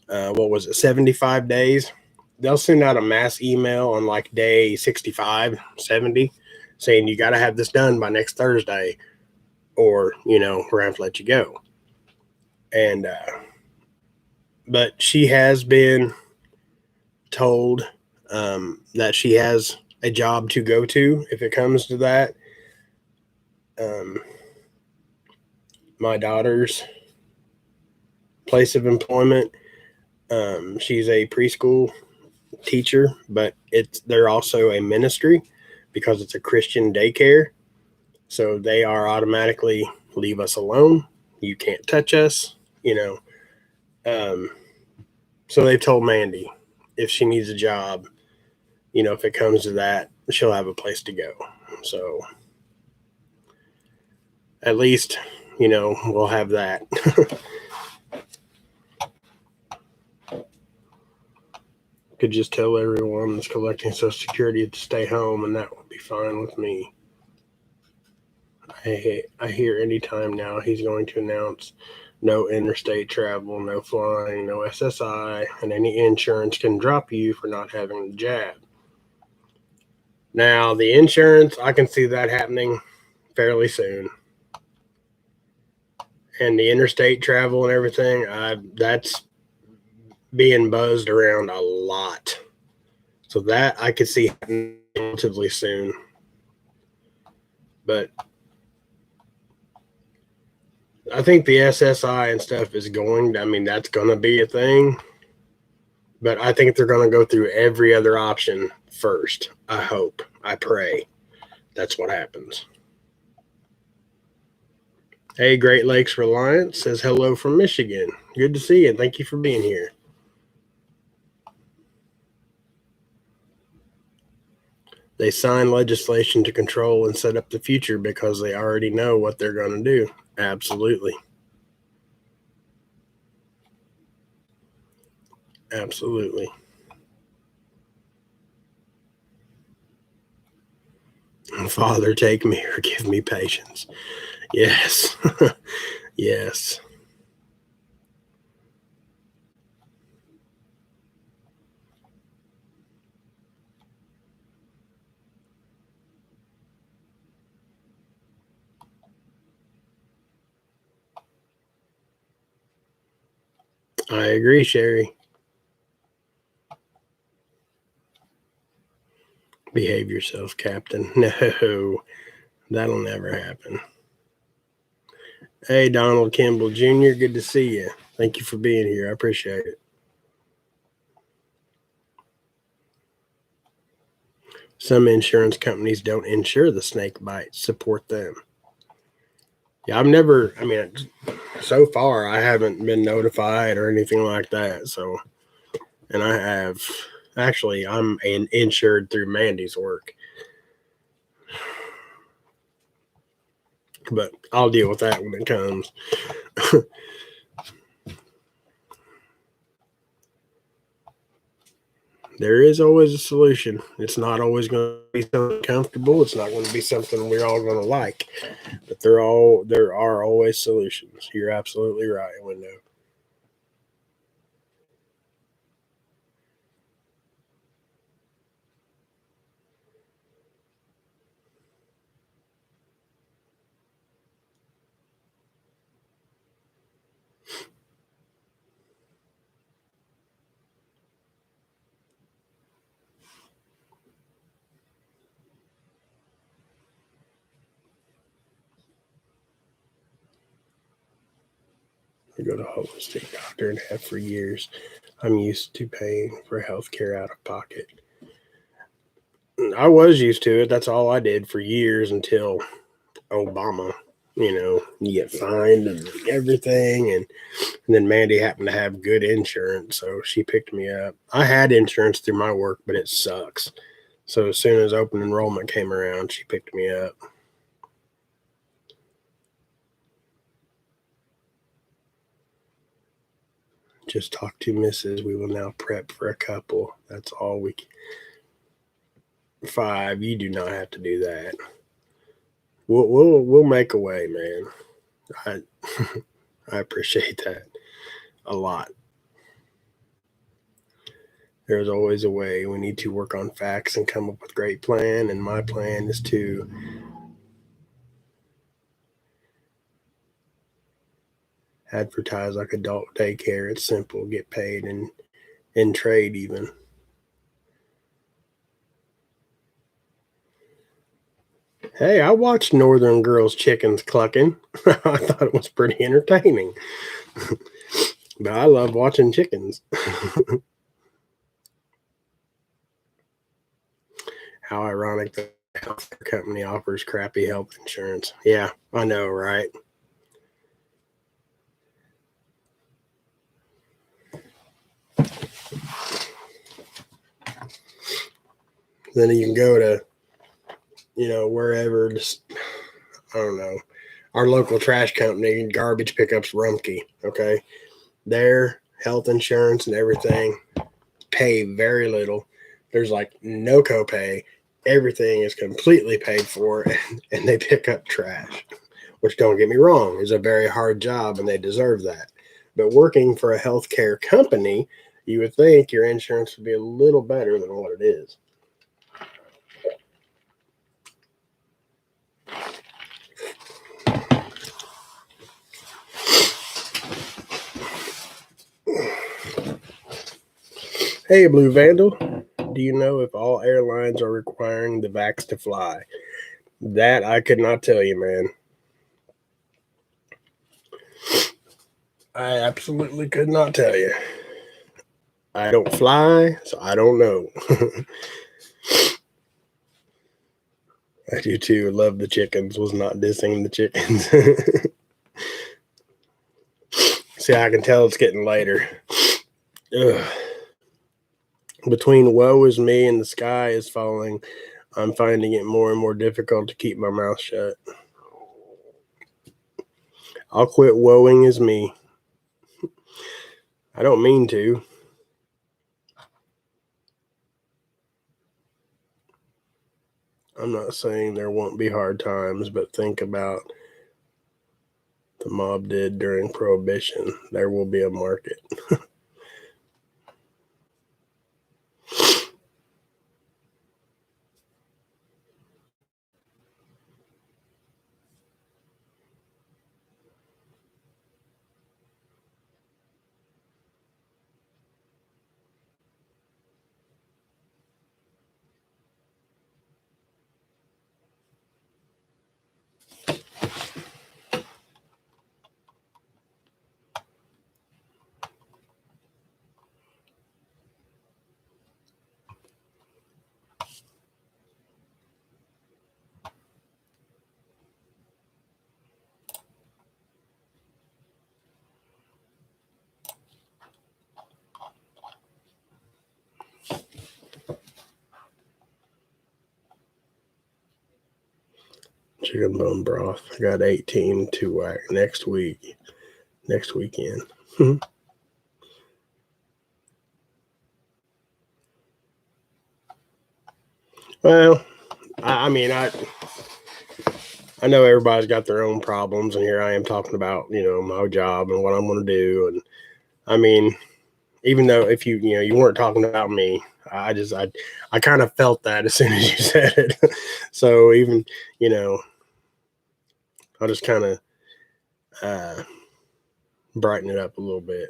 what was it, 75 days. They'll send out a mass email on like day 65, 70, saying you got to have this done by next Thursday, or we're going to have to let you go. And but she has been told that she has a job to go to if it comes to that. Um, my daughter's place of employment, she's a preschool teacher, but they're also a ministry because it's a Christian daycare. So they are automatically leave us alone. You can't touch us, Um, so they've told Mandy if she needs a job, if it comes to that, she'll have a place to go. So at least, we'll have that. Could just tell everyone that's collecting Social Security to stay home, and that would be fine with me. I hear anytime now he's going to announce no interstate travel, no flying, no SSI, and any insurance can drop you for not having the jab. Now, the insurance, I can see that happening fairly soon. And the interstate travel and everything, that's being buzzed around a lot. So that I could see happening relatively soon. But I think the SSI and stuff is that's going to be a thing. But I think they're going to go through every other option first. I hope. I pray. That's what happens. Hey, Great Lakes Reliance says hello from Michigan. Good to see you. Thank you for being here. They sign legislation to control and set up the future because they already know what they're going to do. Absolutely. Absolutely. Father, take me or give me patience. Yes. Yes. I agree, Sherry. Behave yourself, Captain. No, that'll never happen. Hey, Donald Kimball Jr., good to see you. Thank you for being here. I appreciate it. Some insurance companies don't insure the snake bites, support them. Yeah, so far I haven't been notified or anything like that. So, and I'm insured through Mandy's work. But I'll deal with that when it comes. There is always a solution. It's not always going to be something comfortable. It's not going to be something we're all going to like. But there are always solutions. You're absolutely right, Window. I go to a holistic doctor and have for years. I'm used to paying for health care out of pocket. I was used to it. That's all I did for years until Obama. you get fined and everything. And then Mandy happened to have good insurance, so she picked me up. I had insurance through my work, but it sucks. So as soon as open enrollment came around, she picked me up. Just talk to Mrs. We will now prep for a couple. That's all we can. 5. You do not have to do that. We'll make a way, man. I I appreciate that a lot. There's always a way. We need to work on facts and come up with a great plan. And my plan is to advertise like adult daycare. It's simple. Get paid and in trade even. Hey, I watched Northern Girls Chickens Clucking. I thought it was pretty entertaining. But I love watching chickens. How ironic that the healthcare company offers crappy health insurance. Yeah, I know, right? Then you can go to, wherever, just, I don't know, our local trash company, garbage pickups, Rumpke, okay? Their health insurance and everything pay very little. There's like no copay. Everything is completely paid for, and they pick up trash, which, don't get me wrong, is a very hard job, and they deserve that. But working for a healthcare company, you would think your insurance would be a little better than what it is. Hey, Blue Vandal, do you know if all airlines are requiring the vax to fly? That I could not tell you, man. I absolutely could not tell you. I don't fly, so I don't know. I do too. Love the chickens. Was not dissing the chickens. See, I can tell it's getting later. Ugh. Between woe is me and the sky is falling, I'm finding it more and more difficult to keep my mouth shut. I'll quit woeing is me. I don't mean to. I'm not saying there won't be hard times, but think about the mob did during Prohibition. There will be a market. Chicken bone broth. I got 18 to whack next weekend. Well, I mean, I know everybody's got their own problems, and here I am talking about, my job and what I'm going to do. And I mean, even though if you weren't talking about me, I kind of felt that as soon as you said it. So even, I'll just kind of brighten it up a little bit.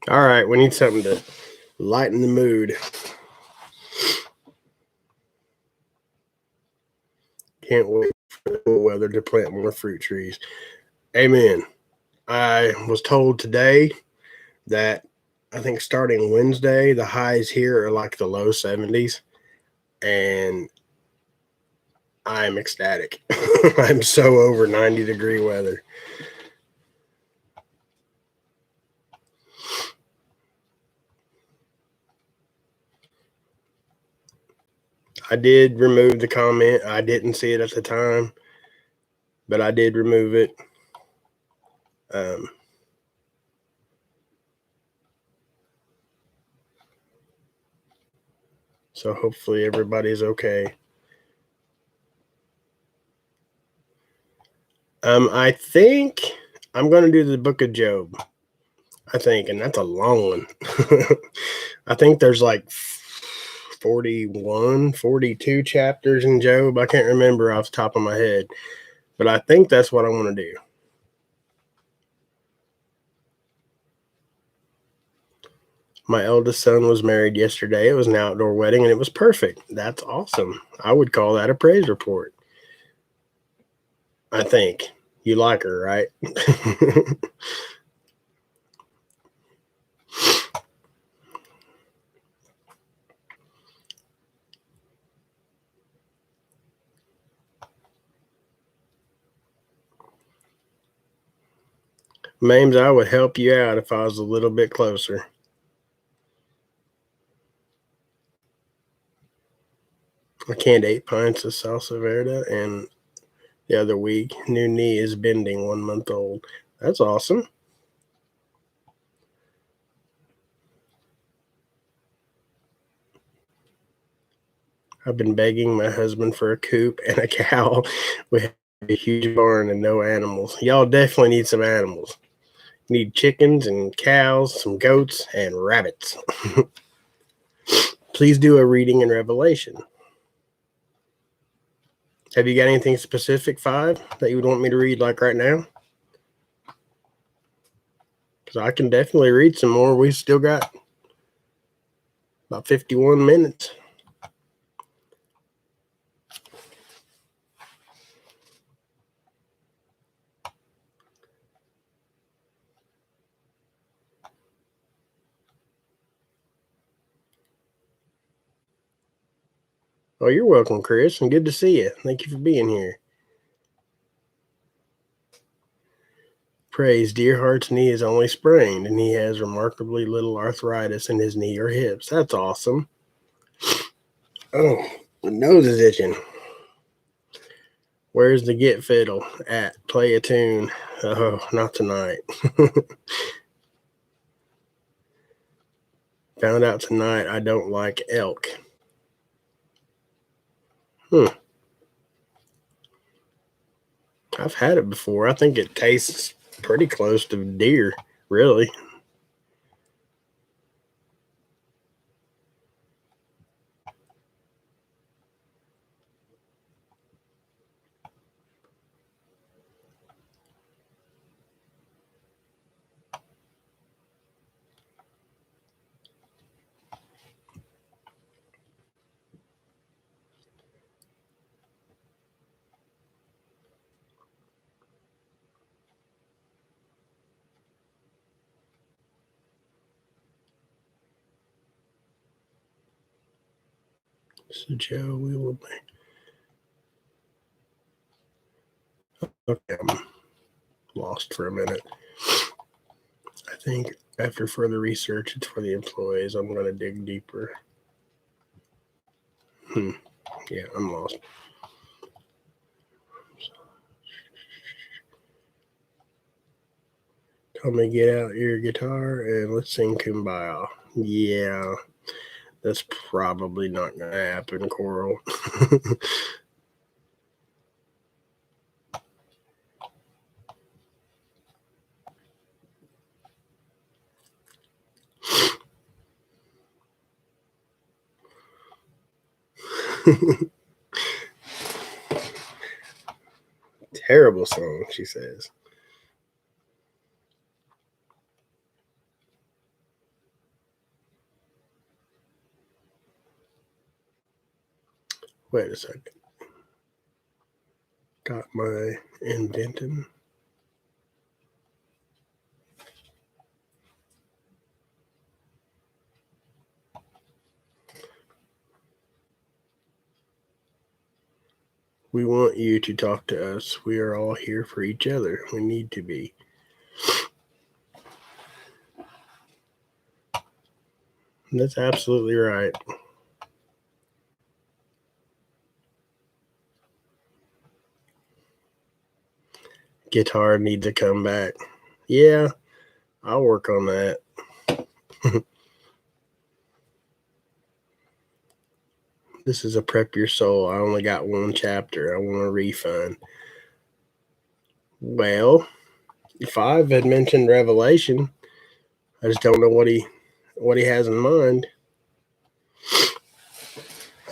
All right, we need something to lighten the mood. Can't wait for the cool weather to plant more fruit trees. Amen. I was told today that I think starting Wednesday, the highs here are like the low 70s, and I'm ecstatic. I'm so over 90-degree weather. I did remove the comment. I didn't see it at the time, but I did remove it. So hopefully everybody's okay. I think I'm going to do the book of Job. I think, and that's a long one. I think there's like 41, 42 chapters in Job. I can't remember off the top of my head, but I think that's what I want to do. My eldest son was married yesterday. It was an outdoor wedding and it was perfect. That's awesome. I would call that a praise report. I think. You like her, right? Mames, I would help you out if I was a little bit closer. I canned 8 pints of salsa verde, and the other week, new knee is bending, 1 month old. That's awesome. I've been begging my husband for a coop and a cow. We have a huge barn and no animals. Y'all definitely need some animals. Need chickens and cows, some goats, and rabbits. Please do a reading in Revelation. Have you got anything specific, 5, that you would want me to read like right now? Because I can definitely read some more. We've still got about 51 minutes. Oh, you're welcome, Chris, and good to see you. Thank you for being here. Praise, dear heart's knee is only sprained, and he has remarkably little arthritis in his knee or hips. That's awesome. Oh, my nose is itching. Where's the get fiddle at? Play a tune. Oh, not tonight. Found out tonight I don't like elk. I've had it before. I think it tastes pretty close to deer, really. So, Joe, we will be. Okay, I'm lost for a minute. I think after further research, it's for the employees. I'm going to dig deeper. Yeah, I'm lost. Tell me, get out your guitar and let's sing Kumbaya. Yeah, that's probably not going to happen, Coral. Terrible song, she says. Wait a second. Got my indenting. We want you to talk to us. We are all here for each other. We need to be. That's absolutely right. Guitar needs to come back. Yeah, I'll work on that. This is a Prep Your Soul. I only got one chapter. I want a refund. Well, 5 had mentioned Revelation. I just don't know what he has in mind.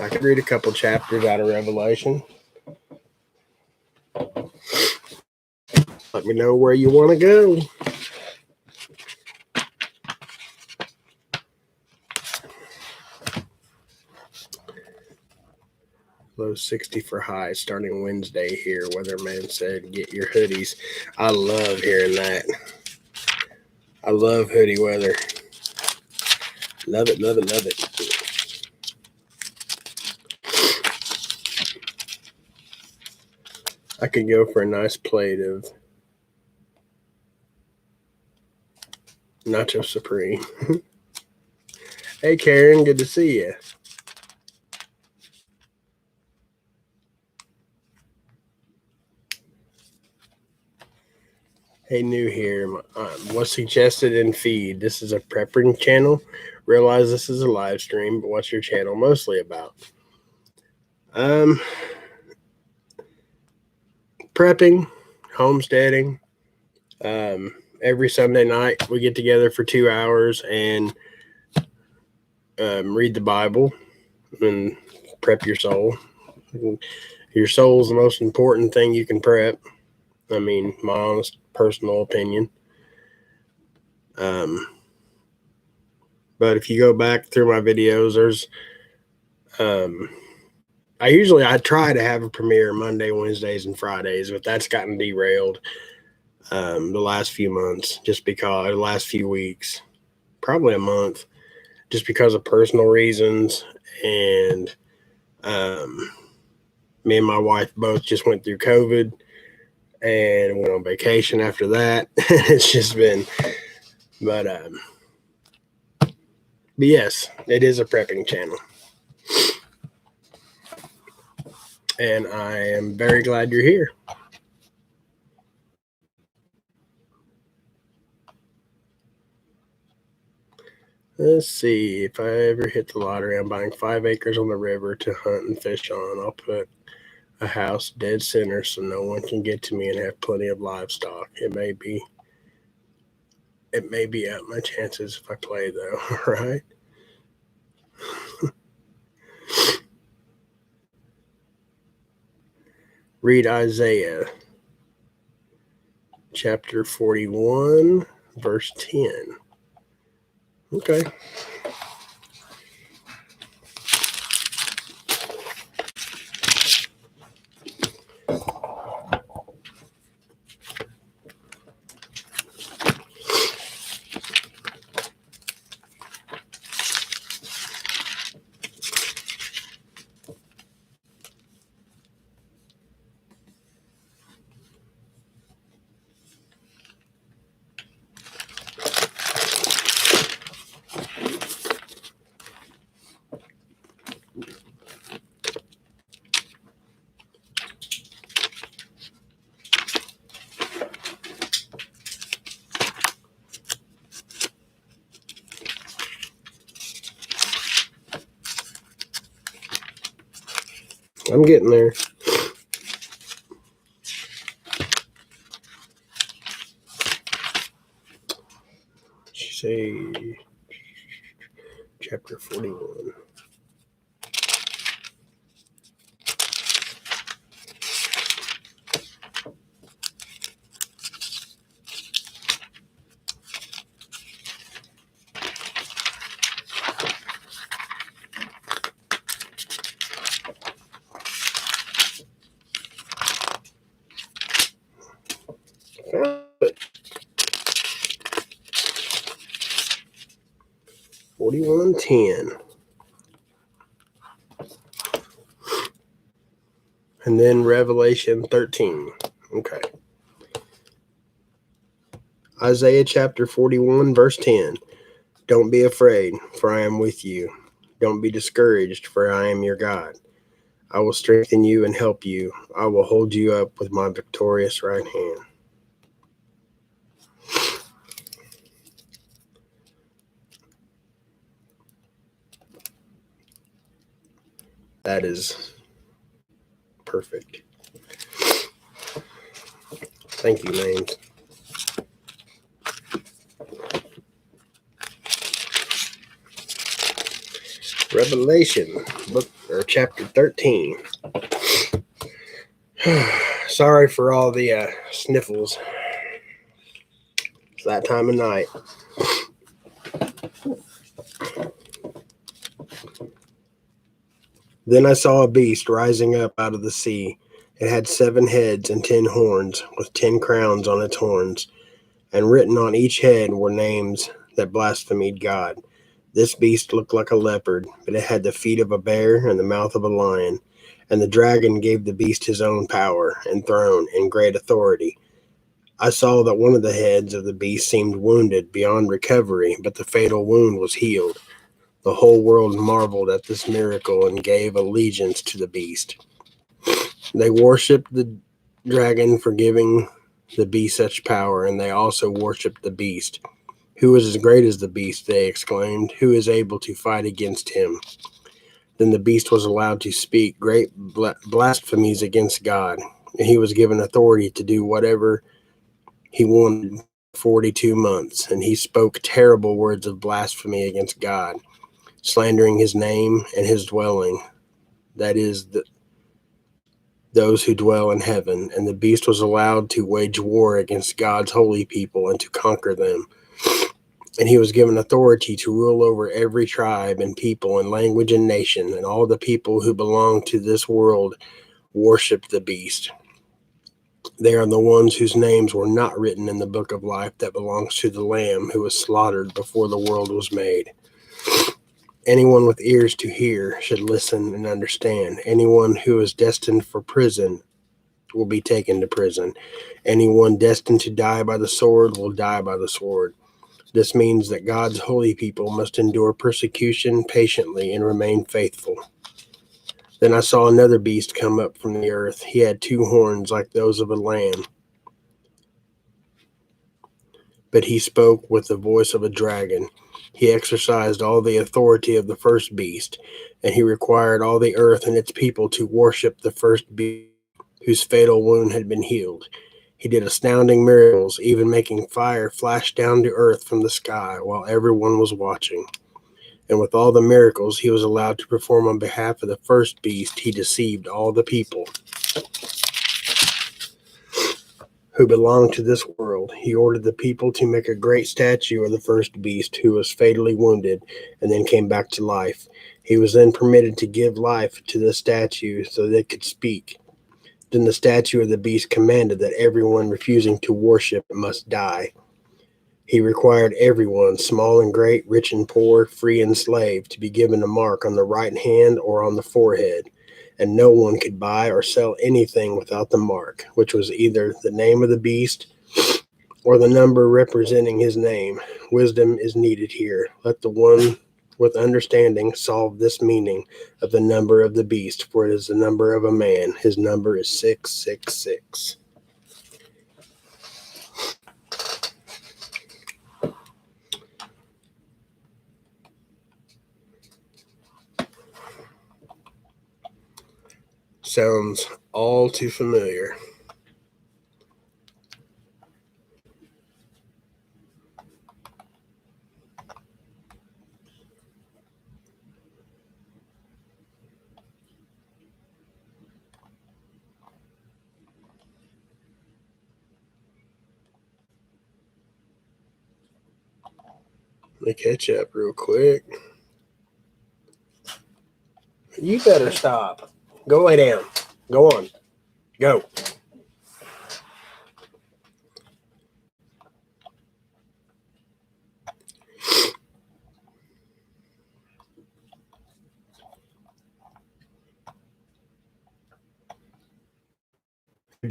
I could read a couple chapters out of Revelation. Let me know where you want to go. Low 60 for high starting Wednesday here. Weatherman said, get your hoodies. I love hearing that. I love hoodie weather. Love it, love it, love it. I could go for a nice plate of Nacho Supreme. Hey, Karen, good to see you. Hey, new here. What's suggested in feed? This is a prepping channel. Realize this is a live stream, but what's your channel mostly about? Prepping, homesteading. Every Sunday night we get together for 2 hours and read the Bible and prep your soul. Your soul is the most important thing you can prep. I mean, my honest personal opinion. But if you go back through my videos, there's I try to have a premiere Monday, Wednesdays, and Fridays, but that's gotten derailed the last few months, just because the last few weeks, probably a month, just because of personal reasons. And me and my wife both just went through COVID and went on vacation after that. It's just been, but yes, it is a prepping channel. And I am very glad you're here. Let's see. If I ever hit the lottery, I'm buying 5 acres on the river to hunt and fish on. I'll put a house dead center so no one can get to me and have plenty of livestock. It may be out my chances if I play, though, right? Read Isaiah chapter 41, verse 10. Okay. I'm getting there. Say chapter 41. $41.10. And then Revelation 13. Okay. Isaiah chapter 41, verse 10. Don't be afraid, for I am with you. Don't be discouraged, for I am your God. I will strengthen you and help you. I will hold you up with my victorious right hand. That is perfect. Thank you, Names. Revelation, book or chapter 13. Sorry for all the sniffles. It's that time of night. Then I saw a beast rising up out of the sea. It had 7 heads and 10 horns, with 10 crowns on its horns, and written on each head were names that blasphemed God. This beast looked like a leopard, but it had the feet of a bear and the mouth of a lion. And the dragon gave the beast his own power and throne and great authority. I saw that one of the heads of the beast seemed wounded beyond recovery, but the fatal wound was healed. The whole world marveled at this miracle and gave allegiance to the beast. They worshipped the dragon for giving the beast such power, and they also worshipped the beast. Who is as great as the beast, they exclaimed. Who is able to fight against him? Then the beast was allowed to speak great blasphemies against God, and he was given authority to do whatever he wanted 42 months, and he spoke terrible words of blasphemy against God, slandering his name and his dwelling, that is, those who dwell in heaven. And the beast was allowed to wage war against God's holy people and to conquer them. And he was given authority to rule over every tribe and people and language and nation, and all the people who belong to this world worship the beast. They are the ones whose names were not written in the book of life that belongs to the Lamb who was slaughtered before the world was made. Anyone with ears to hear should listen and understand. Anyone who is destined for prison will be taken to prison. Anyone destined to die by the sword will die by the sword. This means that God's holy people must endure persecution patiently and remain faithful. Then I saw another beast come up from the earth. He had 2 horns like those of a lamb, but he spoke with the voice of a dragon. He exercised all the authority of the first beast, and he required all the earth and its people to worship the first beast whose fatal wound had been healed. He did astounding miracles, even making fire flash down to earth from the sky while everyone was watching. And with all the miracles he was allowed to perform on behalf of the first beast, he deceived all the people who belonged to this world. He ordered the people to make a great statue of the first beast who was fatally wounded and then came back to life. He was then permitted to give life to the statue so that it could speak. Then the statue of the beast commanded that everyone refusing to worship must die. He required everyone, small and great, rich and poor, free and slave, to be given a mark on the right hand or on the forehead, and no one could buy or sell anything without the mark, which was either the name of the beast or the number representing his name. Wisdom is needed here. Let the one with understanding solve this meaning of the number of the beast, for it is the number of a man. His number is 666. Sounds all too familiar. Let me catch up real quick. You better stop. Go lay down. Go on. Go.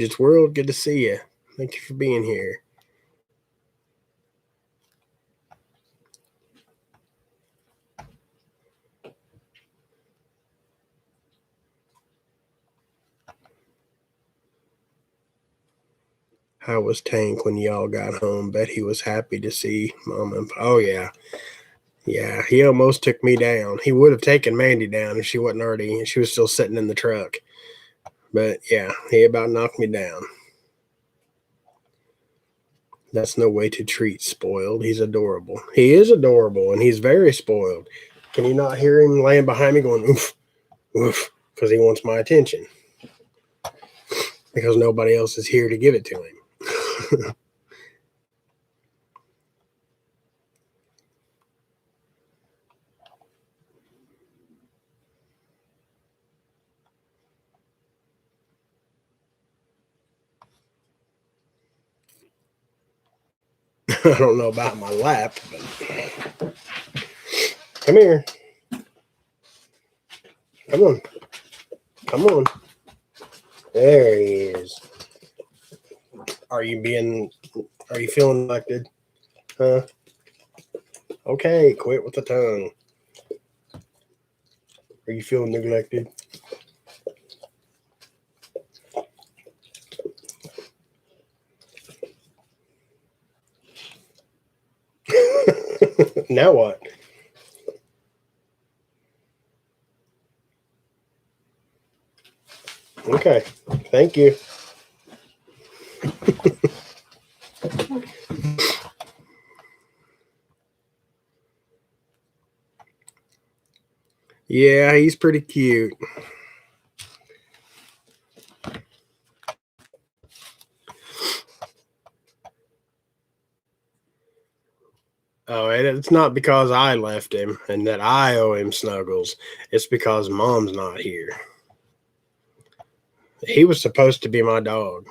It's World, good to see you. Thank you for being here. How was Tank when y'all got home? Bet he was happy to see Mom and Oh, yeah. Yeah, he almost took me down. He would have taken Mandy down if she wasn't already, she was still sitting in the truck. But yeah, he about knocked me down. That's no way to treat spoiled. He's adorable. He is adorable, and he's very spoiled. Can you not hear him laying behind me going, oof, oof, because he wants my attention? Because nobody else is here to give it to him. I don't know about my lap, but come here. Come on. Come on. There he is. Are you feeling neglected? Huh? Okay, quit with the tongue. Are you feeling neglected? Now what? Okay, thank you. Yeah, he's pretty cute. Oh, and it's not because I left him and that I owe him snuggles. It's because Mom's not here. He was supposed to be my dog.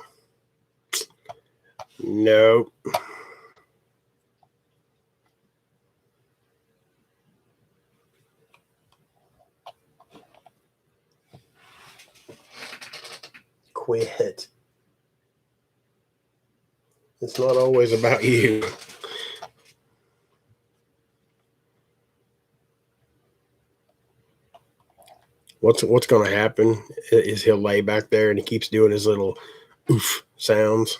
Nope. Quit. It's not always about you. What's going to happen is he'll lay back there and he keeps doing his little oof sounds.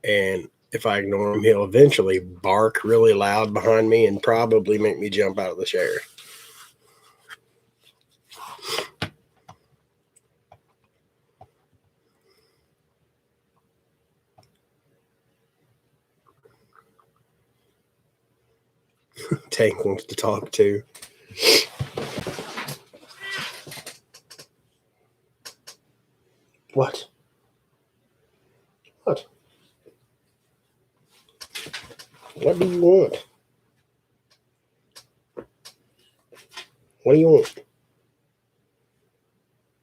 And if I ignore him, he'll eventually bark really loud behind me and probably make me jump out of the chair. Tank wants to talk too. What? What? What do you want? What do you want?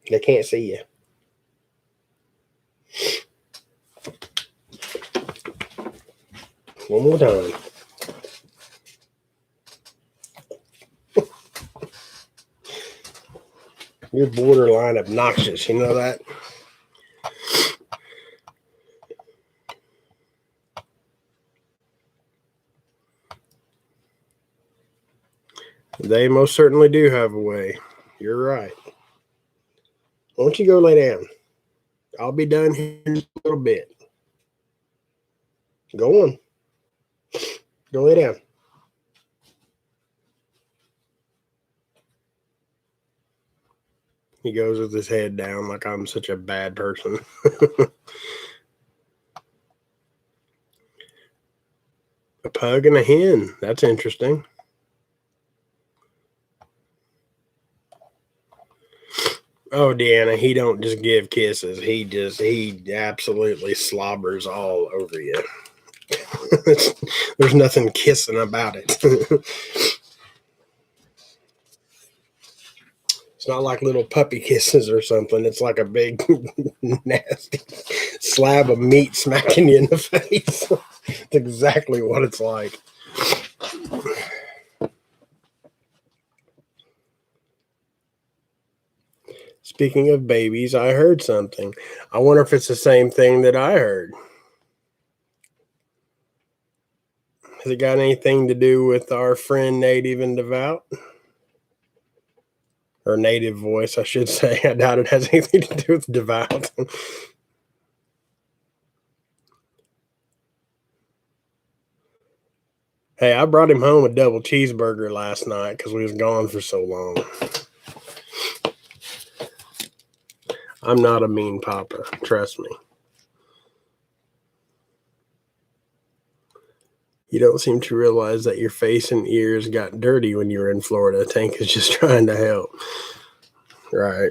They can't see you. One more time. You're borderline obnoxious. You know that? They most certainly do have a way. You're right. Why don't you go lay down? I'll be done here in a little bit. Go on. Go lay down. He goes with his head down like I'm such a bad person. A pug and a hen. That's interesting. Oh, Deanna, he don't just give kisses. He absolutely slobbers all over you. There's nothing kissing about it. It's not like little puppy kisses or something. It's like a big, nasty slab of meat smacking you in the face. It's exactly what it's like. Speaking of babies, I heard something. I wonder if it's the same thing that I heard. Has it got anything to do with our friend Native and Devout? Or Native Voice, I should say. I doubt it has anything to do with Devout. Hey, I brought him home a double cheeseburger last night because we was gone for so long. I'm not a mean papa, trust me. You don't seem to realize that your face and ears got dirty when you were in Florida. Tank is just trying to help. Right.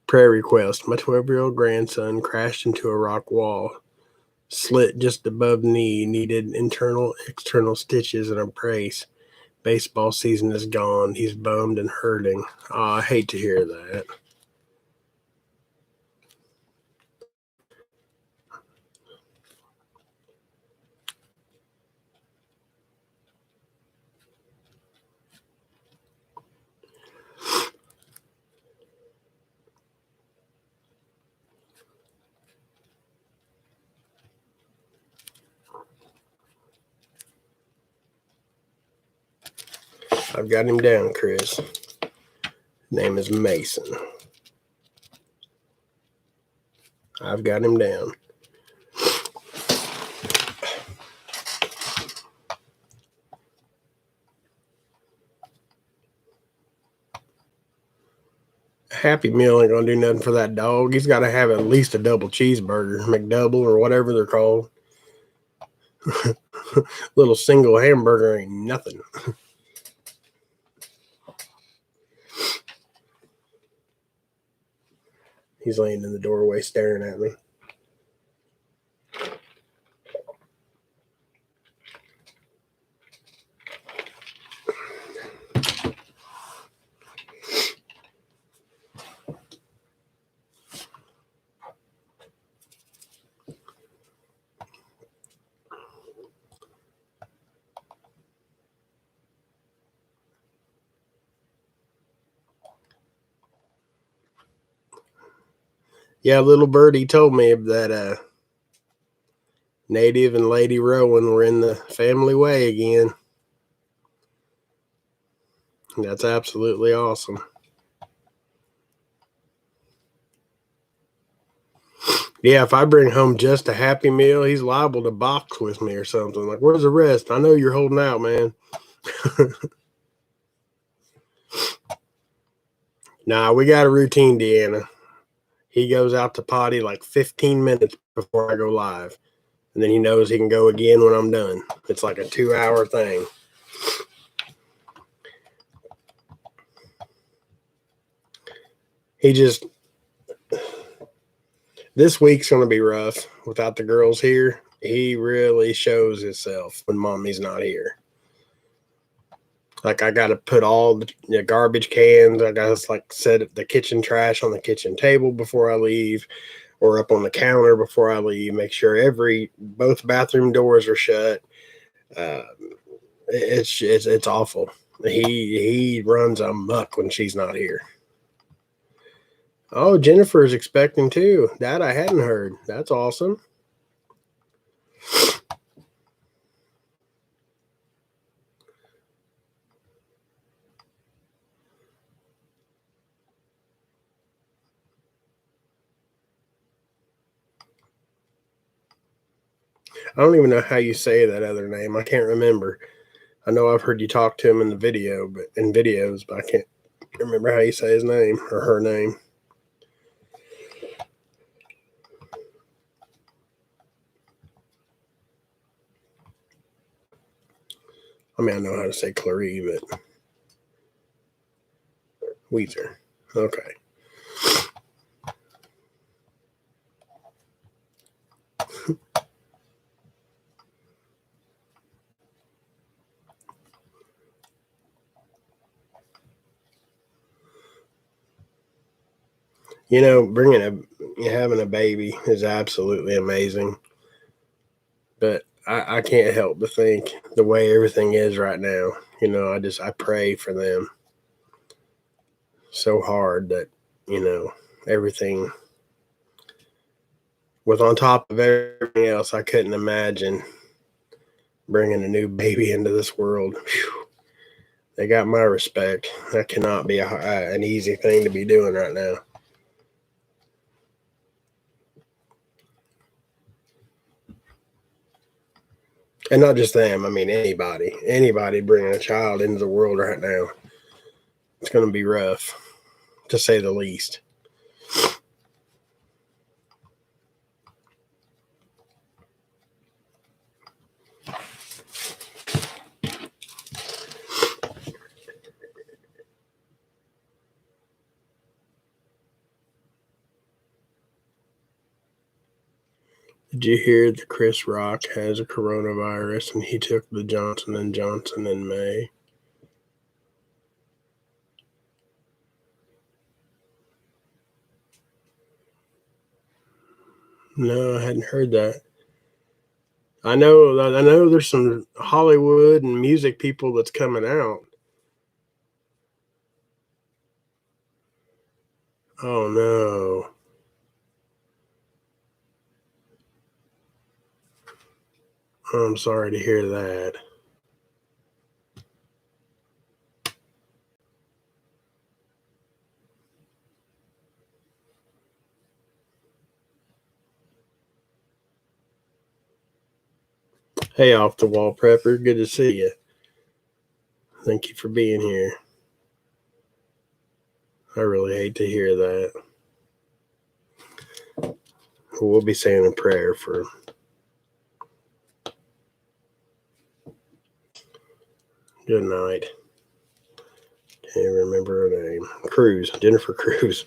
Prayer request. My 12-year-old grandson crashed into a rock wall. Slit just above knee. Needed internal, external stitches and a brace. Baseball season is gone. He's bummed and hurting. Oh, I hate to hear that. I've got him down, Chris. Name is Mason. I've got him down. Happy Meal ain't gonna do nothing for that dog. He's got to have at least a double cheeseburger, McDouble, or whatever they're called. Little single hamburger ain't nothing. He's laying in the doorway staring at me. Yeah, little birdie told me that Native and Lady Rowan were in the family way again. That's absolutely awesome. Yeah, if I bring home just a Happy Meal, he's liable to box with me or something. Like, where's the rest? I know you're holding out, man. Nah, we got a routine, Deanna. He goes out to potty like 15 minutes before I go live. And then he knows he can go again when I'm done. It's like a 2-hour thing. This week's going to be rough without the girls here. He really shows himself when mommy's not here. Like, I got to put all the garbage cans. I got to like set the kitchen trash on the kitchen table before I leave, or up on the counter before I leave. Make sure both bathroom doors are shut. It's awful. He runs amok when she's not here. Oh, Jennifer's expecting too. That I hadn't heard. That's awesome. I don't even know how you say that other name. I can't remember. I know I've heard you talk to him in the videos, but I can't remember how you say his name or her name. I mean, I know how to say Clarie, but Weezer. Okay. You know, having a baby is absolutely amazing, but I can't help but think the way everything is right now. You know, I pray for them. so hard that, everything was on top of everything else. I couldn't imagine bringing a new baby into this world. Whew. They got my respect. That cannot be an easy thing to be doing right now. And not just them. I mean, anybody bringing a child into the world right now, it's going to be rough, to say the least. Did you hear that Chris Rock has a coronavirus and he took the Johnson & Johnson in May? No, I hadn't heard that. I know there's some Hollywood and music people that's coming out. Oh no. I'm sorry to hear that. Hey, off the wall prepper, good to see you. Thank you for being here. I really hate to hear that. We'll be saying a prayer for. Good night. Can't remember her name. Cruz, Jennifer Cruz.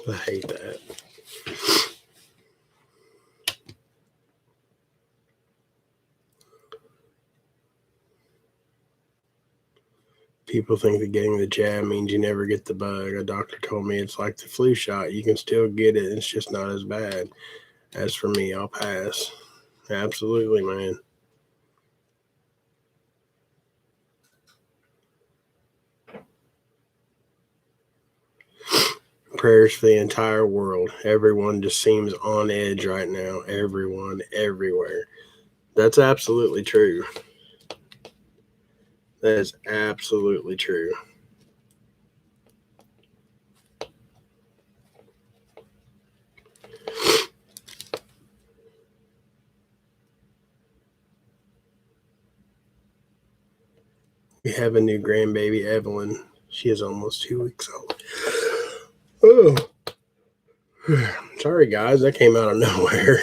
I hate that. People think that getting the jab means you never get the bug. A doctor told me it's like the flu shot. You can still get it. It's just not as bad. As for me, I'll pass. Absolutely, man. Prayers for the entire world. Everyone just seems on edge right now. Everyone, everywhere. That's absolutely true. That is absolutely true. We have a new grandbaby, Evelyn. She is almost 2 weeks old. Oh, sorry, guys. That came out of nowhere.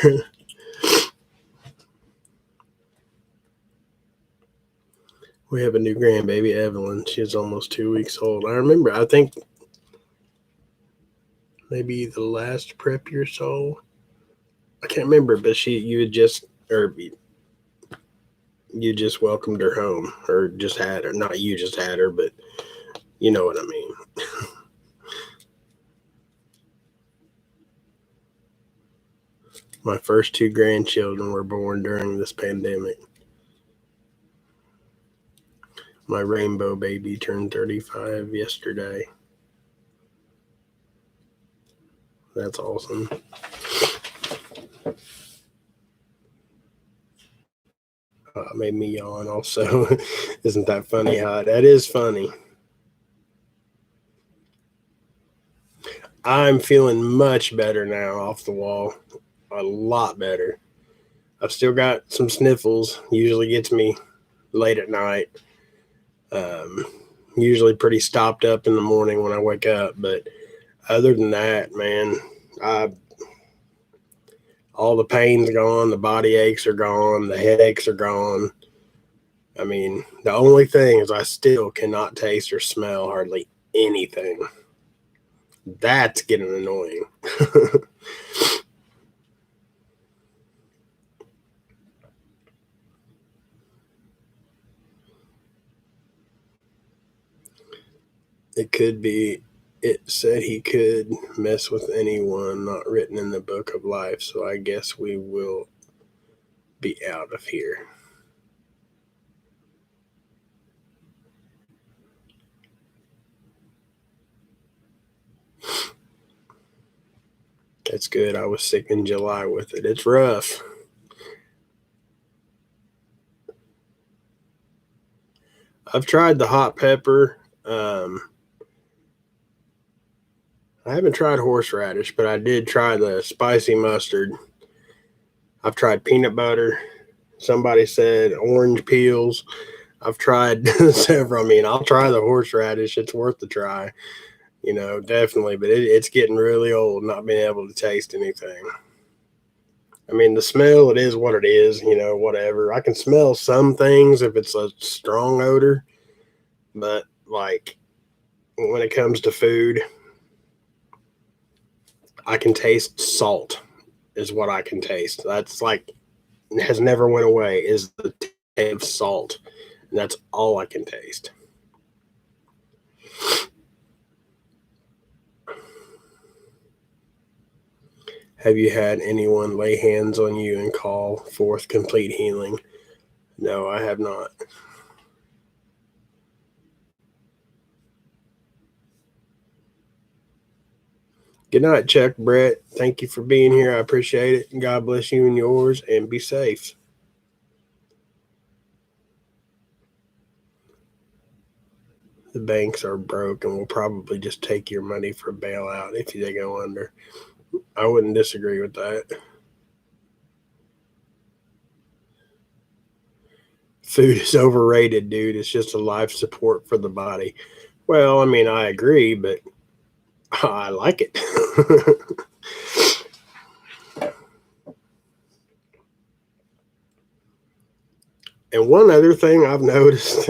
We have a new grandbaby, Evelyn. She is almost 2 weeks old. I think maybe the last prep your soul. I can't remember, but you just welcomed her home, or just had her. Not you just had her, but you know what I mean. My first two grandchildren were born during this pandemic. My rainbow baby turned 35 yesterday. That's awesome. Made me yawn also. Isn't that funny? That is funny. I'm feeling much better now off the wall. A lot better. I've still got some sniffles. Usually gets me late at night. Usually pretty stopped up in the morning when I wake up. But other than that, man, all the pain's gone. The body aches are gone. The headaches are gone. I mean, the only thing is I still cannot taste or smell hardly anything. That's getting annoying. It could be. It said he could mess with anyone not written in the book of life, so I guess we will be out of here. That's good. I was sick in July with it. It's rough. I've tried the hot pepper. I haven't tried horseradish, but I did try the spicy mustard. I've tried peanut butter. Somebody said orange peels. I've tried several. I mean, I'll try the horseradish. It's worth the try, definitely. But it's getting really old not being able to taste anything. I mean, the smell, it is what it is, whatever. I can smell some things if it's a strong odor, but like when it comes to food, I can taste salt, is what I can taste. That's like, has never went away, is the taste of salt. And that's all I can taste. Have you had anyone lay hands on you and call forth complete healing? No, I have not. Good night, Chuck Brett. Thank you for being here. I appreciate it. God bless you and yours, and be safe. The banks are broke and will probably just take your money for bailout if they go under. I wouldn't disagree with that. Food is overrated, dude. It's just a life support for the body. Well, I mean, I agree, but I like it. And one other thing I've noticed,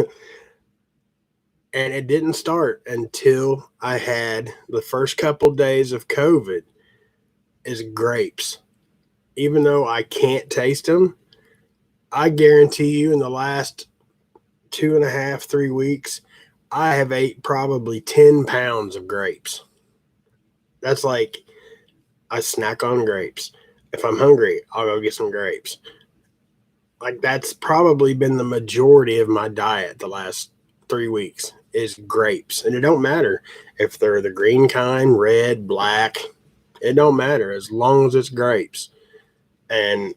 and it didn't start until I had the first couple days of COVID, is grapes. Even though I can't taste them, I guarantee you in the last 2.5, 3 weeks, I have ate probably 10 pounds of grapes. That's like I snack on grapes. If I'm hungry, I'll go get some grapes. Like that's probably been the majority of my diet the last 3 weeks is grapes. And it don't matter if they're the green kind, red, black. It don't matter as long as it's grapes. And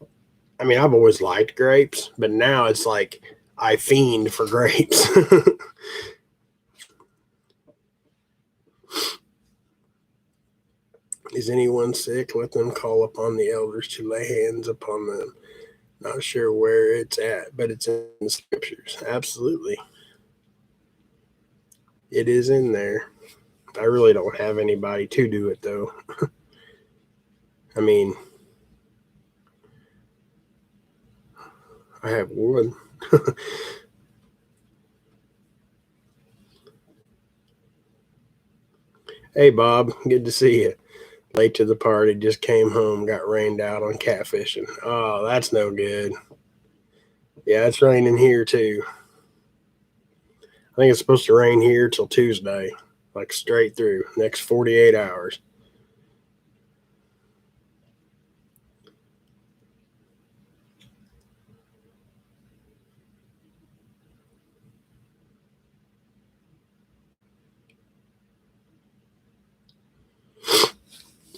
I mean, I've always liked grapes, but now it's like I fiend for grapes. Is anyone sick? Let them call upon the elders to lay hands upon them. Not sure where it's at, but it's in the scriptures. Absolutely. It is in there. I really don't have anybody to do it, though. I mean, I have one. Hey, Bob. Good to see you. Late to the party, just came home, got rained out on catfishing. Oh, that's no good. Yeah, it's raining here too. I think it's supposed to rain here till Tuesday, like straight through, next 48 hours.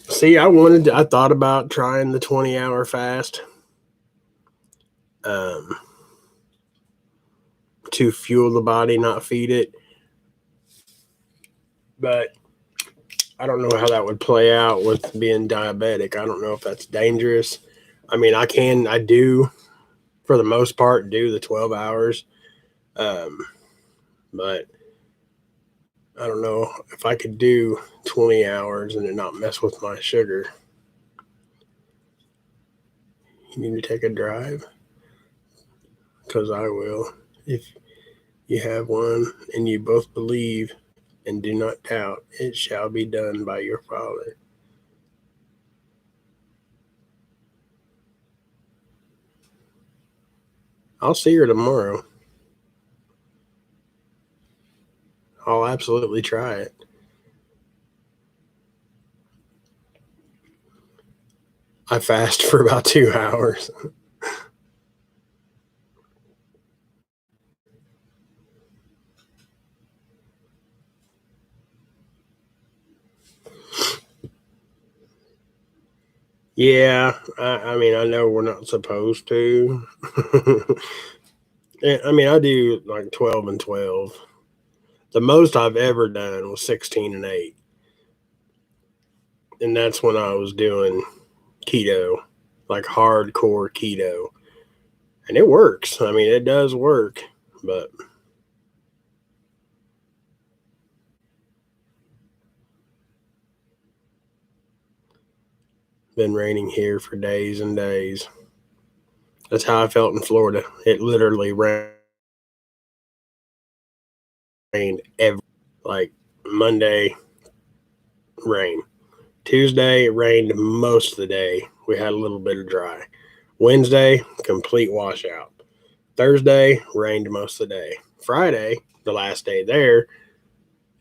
See, I thought about trying the 20-hour fast um, to fuel the body, not feed it. But I don't know how that would play out with being diabetic. I don't know if that's dangerous. I mean, I do, for the most part, do the 12 hours. But I don't know if I could do 20 hours and it not mess with my sugar. You need to take a drive? Because I will. If you have one and you both believe and do not doubt, it shall be done by your Father. I'll see her tomorrow. I'll absolutely try it. I fast for about 2 hours. Yeah, I mean, I know we're not supposed to. I mean, I do like 12 and 12. The most I've ever done was 16 and 8. And that's when I was doing keto, like hardcore keto. And it works. I mean, it does work, but been raining here for days and days. That's how I felt in Florida. It literally rained every, like Monday, rain. Tuesday, it rained most of the day. We had a little bit of dry. Wednesday, complete washout. Thursday, rained most of the day. Friday, the last day there,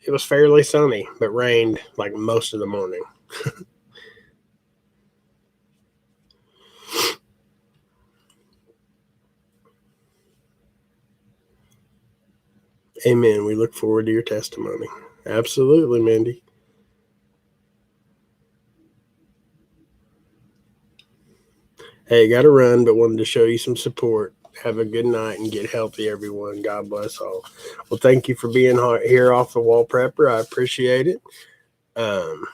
it was fairly sunny, but rained like most of the morning. Amen. We look forward to your testimony. Absolutely, Mindy. Hey, got to run, but wanted to show you some support. Have a good night and get healthy, everyone. God bless all. Well, thank you for being here off the wall, Prepper. I appreciate it. Um,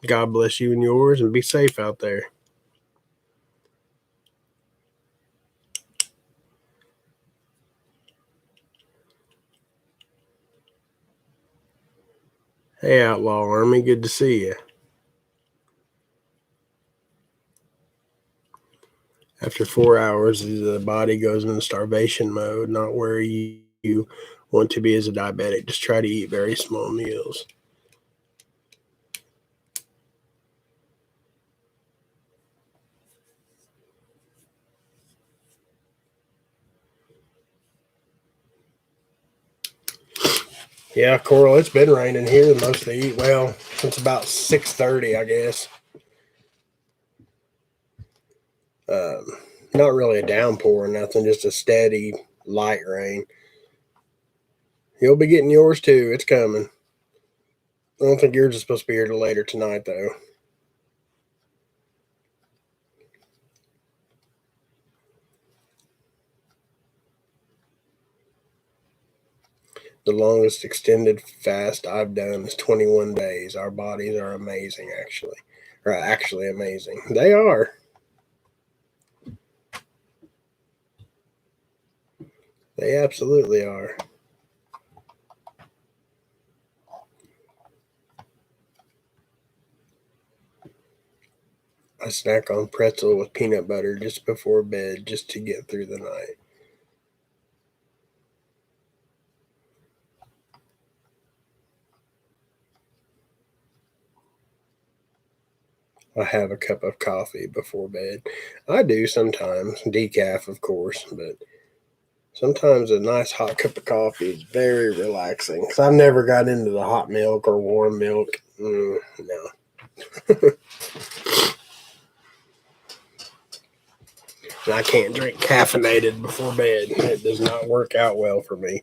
God bless you and yours, and be safe out there. Hey, Outlaw Army, good to see you. After 4 hours, the body goes into starvation mode, not where you want to be as a diabetic. Just try to eat very small meals. Yeah, Coral, it's been raining here most of the well, since about 6:30, I guess. Um, Not really a downpour or nothing, just a steady light rain. You'll be getting yours too. It's coming. I don't think yours is supposed to be here till later tonight, though. The longest extended fast I've done is 21 days. Our bodies are amazing, actually. Or actually amazing. They are. They absolutely are. I snack on pretzel with peanut butter just before bed just to get through the night. I have a cup of coffee before bed. I do sometimes, decaf, of course, but sometimes a nice hot cup of coffee is very relaxing. Because I've never got into the hot milk or warm milk. No. And I can't drink caffeinated before bed. It does not work out well for me.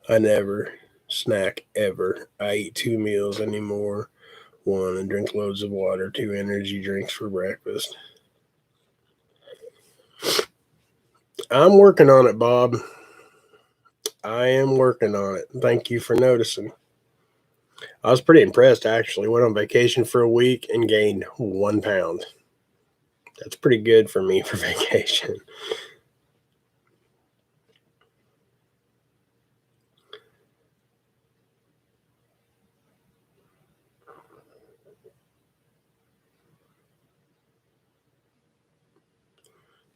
I never snack ever. I eat 2 meals anymore. One, and drink loads of water. Two, energy drinks for breakfast. I'm working on it, Bob. I am working on it. Thank you for noticing. I was pretty impressed, actually. Went on vacation for a week and gained 1 pound. That's pretty good for me for vacation.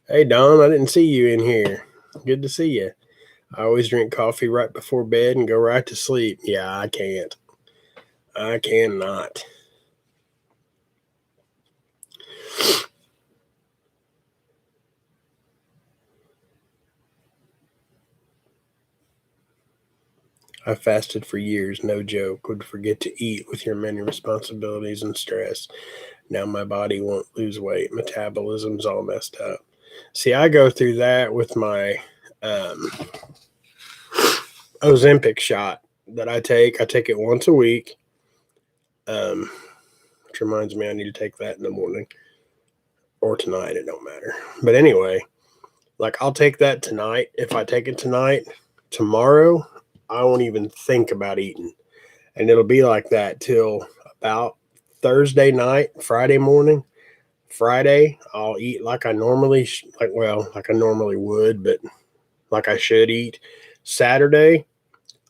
Hey, Don, I didn't see you in here. Good to see you. I always drink coffee right before bed and go right to sleep. Yeah, I can't. I cannot. I fasted for years, no joke. Would forget to eat with your many responsibilities and stress. Now my body won't lose weight. Metabolism's all messed up. See, I go through that with my um, Ozempic shot that I take. I take it once a week, which reminds me I need to take that in the morning or tonight. It don't matter. But anyway, like I'll take that tonight. If I take it tonight, tomorrow I won't even think about eating, and it'll be like that till about Thursday night, Friday morning. Friday, I'll eat like I normally like I normally would, but like I should eat. Saturday,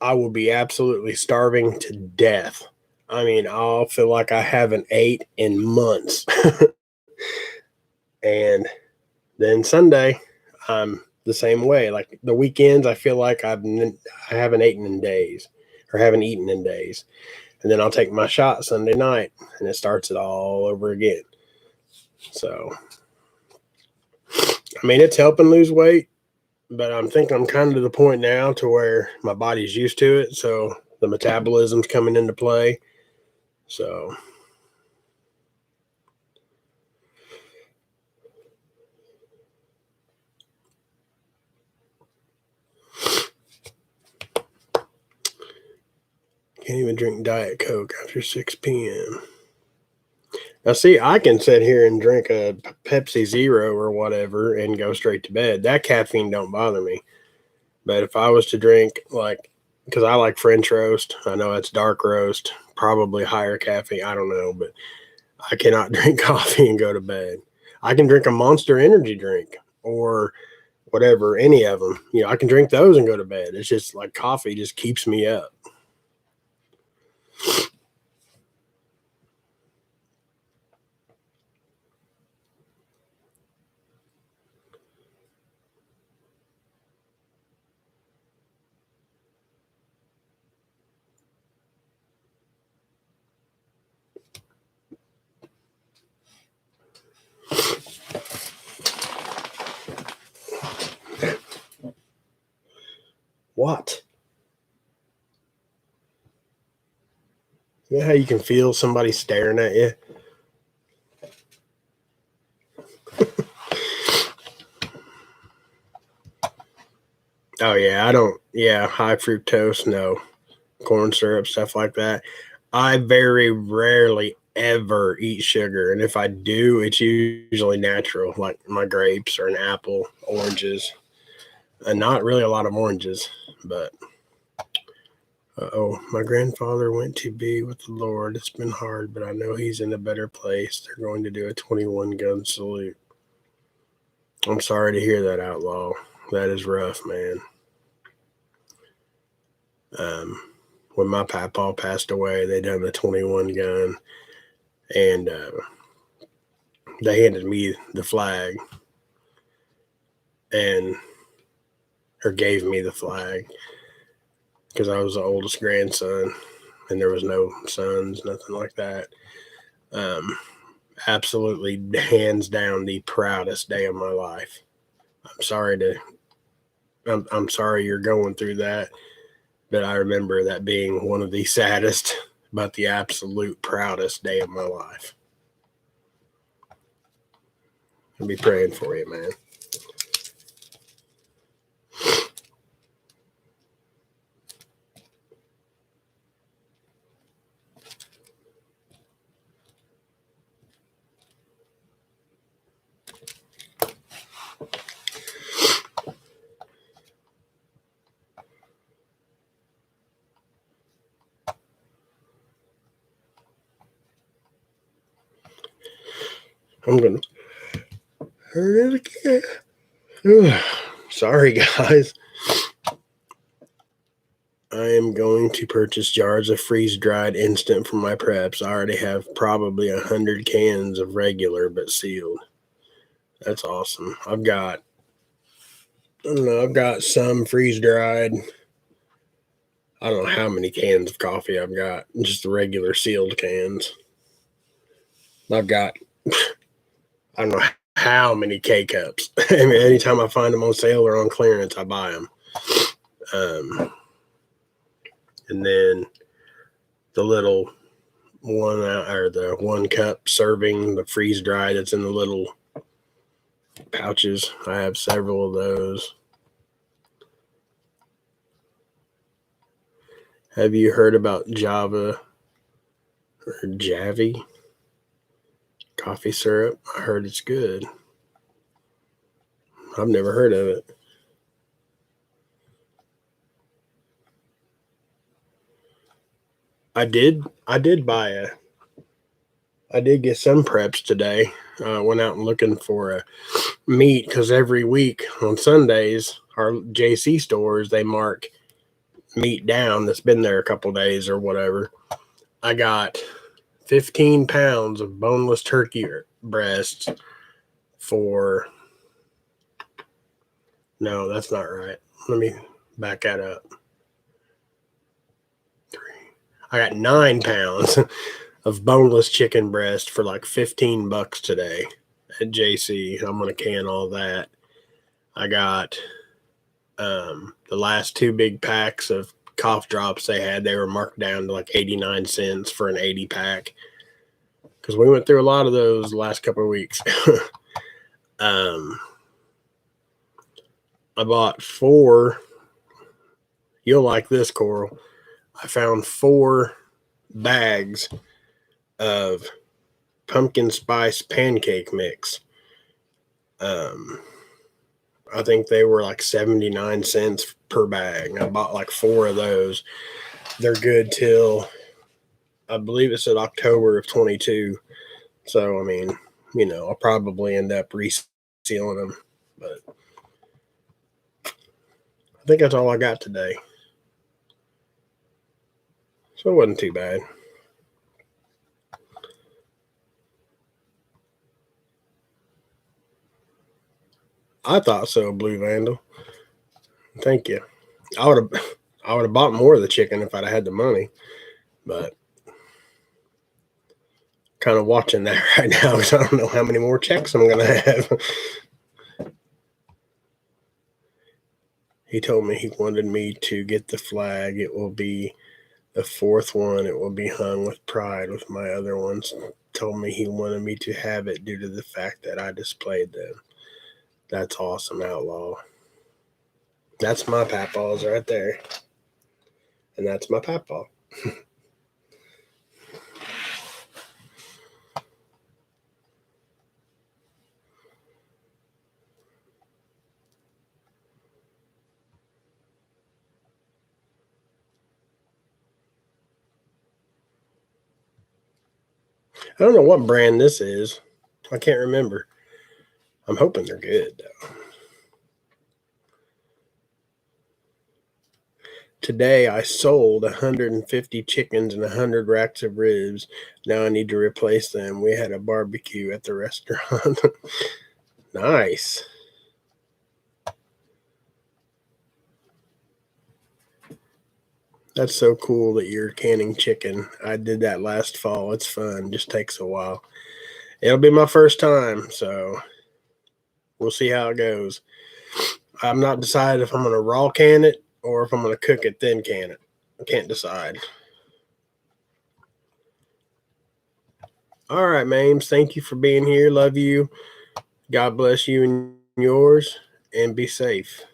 I will be absolutely starving to death. I mean, I'll feel like I haven't ate in months. And then Sunday, I'm the same way. Like the weekends, I feel like I haven't eaten in days or haven't eaten in days. And then I'll take my shot Sunday night and it starts it all over again. So, I mean, it's helping lose weight, but I'm thinking I'm kind of to the point now to where my body's used to it. So the metabolism's coming into play. So can't even drink Diet Coke after 6 p.m. Now, see, I can sit here and drink a Pepsi Zero or whatever and go straight to bed. That caffeine don't bother me. But if I was to drink, like, because I like French roast, I know it's dark roast, probably higher caffeine. I don't know, but I cannot drink coffee and go to bed. I can drink a Monster Energy drink or whatever, any of them. You know, I can drink those and go to bed. It's just like coffee just keeps me up. What? You know how you can feel somebody staring at you? Oh, yeah, I don't, yeah, high fructose, no. Corn syrup, stuff like that. I very rarely ever eat sugar. And if I do, it's usually natural, like my grapes or an apple, oranges. And not really a lot of oranges, but oh, my grandfather went to be with the Lord. It's been hard, but I know he's in a better place. They're going to do a 21 gun salute. I'm sorry to hear that, Outlaw. That is rough, man. Um, when my papa passed away, they done the 21 gun, and they handed me the flag, and or gave me the flag because I was the oldest grandson, and there was no sons, nothing like that. Um, Absolutely, hands down, the proudest day of my life. I'm sorry to, I'm sorry you're going through that, but I remember that being one of the saddest, but the absolute proudest day of my life. I'll be praying for you, man. I'm gonna hurt it again. Sorry, guys. I am going to purchase jars of freeze-dried instant for my preps. I already have probably 100 cans of regular but sealed. That's awesome. I've got I don't know. I've got some freeze dried. I don't know how many cans of coffee I've got. Just the regular sealed cans. I've got, I don't know how many K cups. I mean, anytime I find them on sale or on clearance, I buy them. And then the little the 1 cup serving, the freeze dried that's in the little pouches. I have several of those. Have you heard about Java or Javi coffee syrup? I heard it's good. I've never heard of it. I did get some preps today. Went out and looking for a meat because every week on Sundays, our JC stores, they mark meat down that's been there a couple days or whatever. I got 15 pounds of boneless turkey breasts for, no, that's not right. Let me back that up. I got 9 pounds of boneless chicken breast for like $15 today at JC. I'm gonna can all that. I got the last 2 big packs of cough drops they had. They were marked down to like 89 cents for an 80 pack because we went through a lot of those the last couple of weeks. I bought 4. You'll like this, Coral. I found 4 bags of pumpkin spice pancake mix. I think they were like 79 cents per bag. I bought like 4 of those. They're good till, I believe it said October of 22. So, I mean, I'll probably end up resealing them. But I think that's all I got today. So it wasn't too bad. I thought so, Blue Vandal. Thank you. I would have bought more of the chicken if I'd had the money, but kind of watching that right now because I don't know how many more checks I'm gonna have. He told me he wanted me to get the flag. It will be the 4th one. It will be hung with pride with my other ones. Told me he wanted me to have it due to the fact that I displayed them. That's awesome, Outlaw. That's my papaws right there. And that's my papaw. I don't know what brand this is. I can't remember. I'm hoping they're good, though. Today I sold 150 chickens and 100 racks of ribs. Now I need to replace them. We had a barbecue at the restaurant. Nice. That's so cool that you're canning chicken. I did that last fall. It's fun. Just takes a while. It'll be my first time, so we'll see how it goes. I'm not decided if I'm going to raw can it or if I'm going to cook it, then can it. I can't decide. All right, Mames. Thank you for being here. Love you. God bless you and yours, and be safe.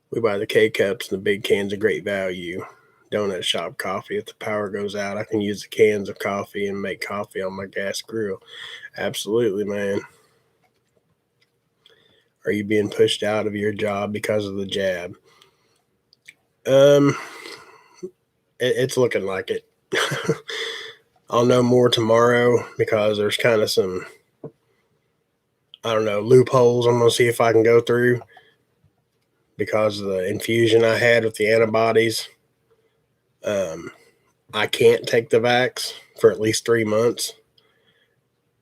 We buy the K cups and the big cans of great value. Donut shop coffee. If the power goes out, I can use the cans of coffee and make coffee on my gas grill. Absolutely, man. Are you being pushed out of your job because of the jab? It's looking like it. I'll know more tomorrow because there's kind of some, I don't know, loopholes I'm going to see if I can go through because of the infusion I had with the antibodies. I can't take the vax for at least 3 months.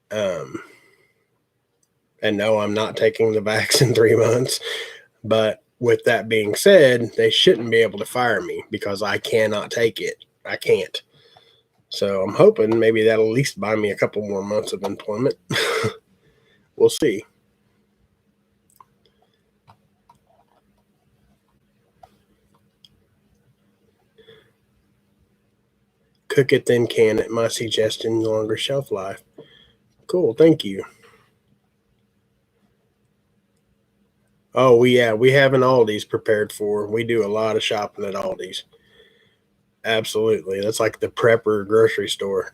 And And no, I'm not taking the vax in 3 months. But with that being said, they shouldn't be able to fire me because I cannot take it. I can't. So I'm hoping maybe that'll at least buy me a couple more months of employment. We'll see. Cook it, then can it. My suggestion, longer shelf life. Cool, thank you. Oh, we have an Aldi's prepared for. We do a lot of shopping at Aldi's. Absolutely. That's like the prepper grocery store.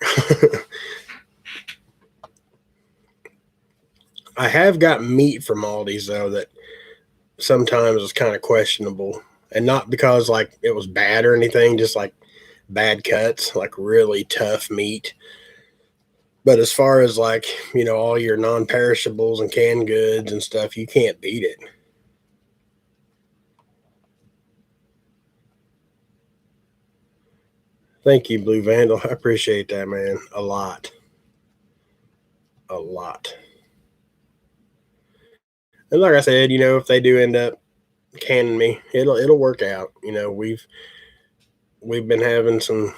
I have got meat from Aldi's though that sometimes is kind of questionable. And not because like it was bad or anything, just like bad cuts, like really tough meat. But as far as like, all your non-perishables and canned goods and stuff, you can't beat it. Thank you, Blue Vandal. I appreciate that, man. A lot. A lot. And like I said, if they do end up canning me, it'll work out. We've been having some,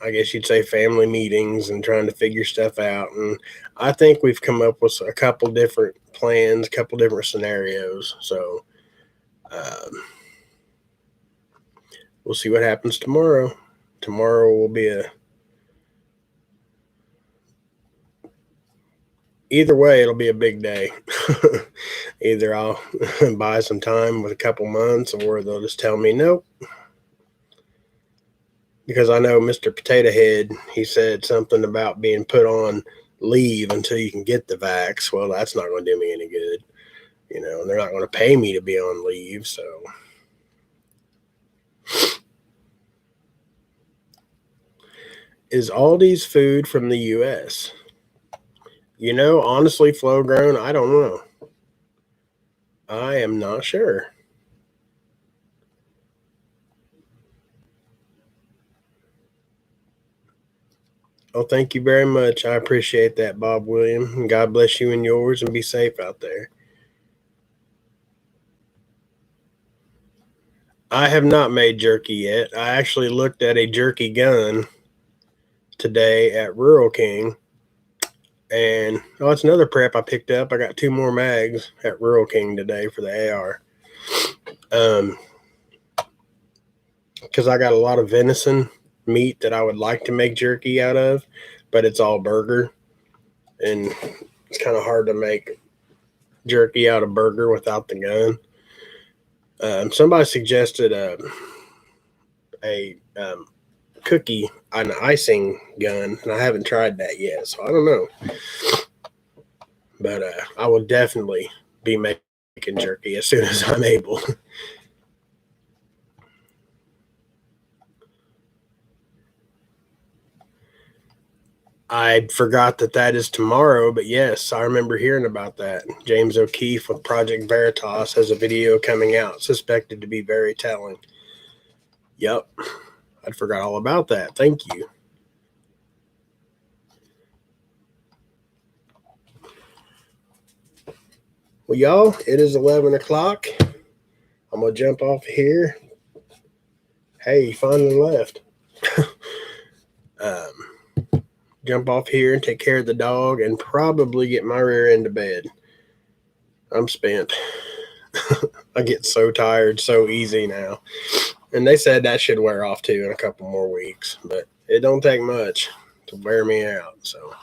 I guess you'd say, family meetings and trying to figure stuff out. And I think we've come up with a couple different plans, a couple different scenarios. So we'll see what happens tomorrow. Tomorrow will be either way, it'll be a big day. Either I'll buy some time with a couple months or they'll just tell me nope. Because I know Mr. Potato Head, he said something about being put on leave until you can get the vax. Well, that's not going to do me any good. And they're not going to pay me to be on leave. So is Aldi's food from the U.S.? Honestly, Flow Grown, I don't know. I am not sure. Oh, thank you very much. I appreciate that, Bob William. And God bless you and yours, and be safe out there. I have not made jerky yet. I actually looked at a jerky gun today at Rural King. And it's another prep I picked up. I got 2 more mags at Rural King today for the AR. Because I got a lot of venison meat that I would like to make jerky out of, but it's all burger. And it's kind of hard to make jerky out of burger without the gun. Somebody suggested a cookie, an icing gun, and I haven't tried that yet, so I don't know. But I will definitely be making jerky as soon as I'm able. I forgot that is tomorrow, but yes, I remember hearing about that. James O'Keefe with Project Veritas has a video coming out suspected to be very telling. Yep, I forgot all about that. Thank you. Well, y'all, it is 11 o'clock. I'm going to jump off here. Hey, you finally left. Jump off here and take care of the dog and probably get my rear end to bed. I'm spent. I get so tired so easy now. And they said that should wear off too in a couple more weeks, but it don't take much to wear me out. So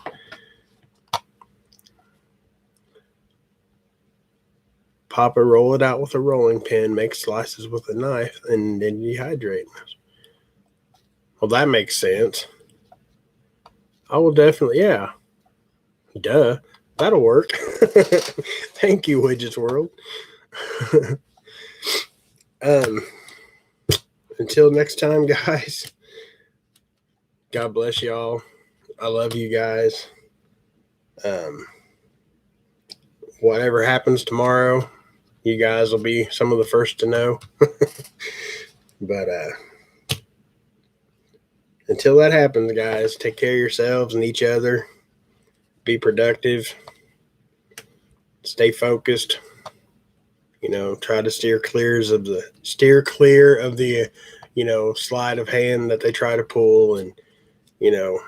Papa, roll it out with a rolling pin, make slices with a knife, and then dehydrate. Well, that makes sense. I will definitely, yeah. Duh. That'll work. Thank you, Widgets World. Until next time, guys. God bless y'all. I love you guys. Whatever happens tomorrow, you guys will be some of the first to know. But until that happens, guys, take care of yourselves and each other. Be productive. stay focused. Try to steer clear of the sleight of hand that they try to pull. And,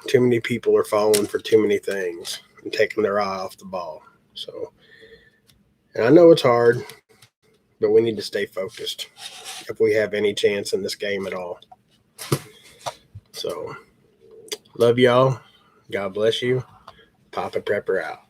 too many people are falling for too many things and taking their eye off the ball. So, and I know it's hard, but we need to stay focused if we have any chance in this game at all. So, love y'all. God bless you. Papa Prepper out.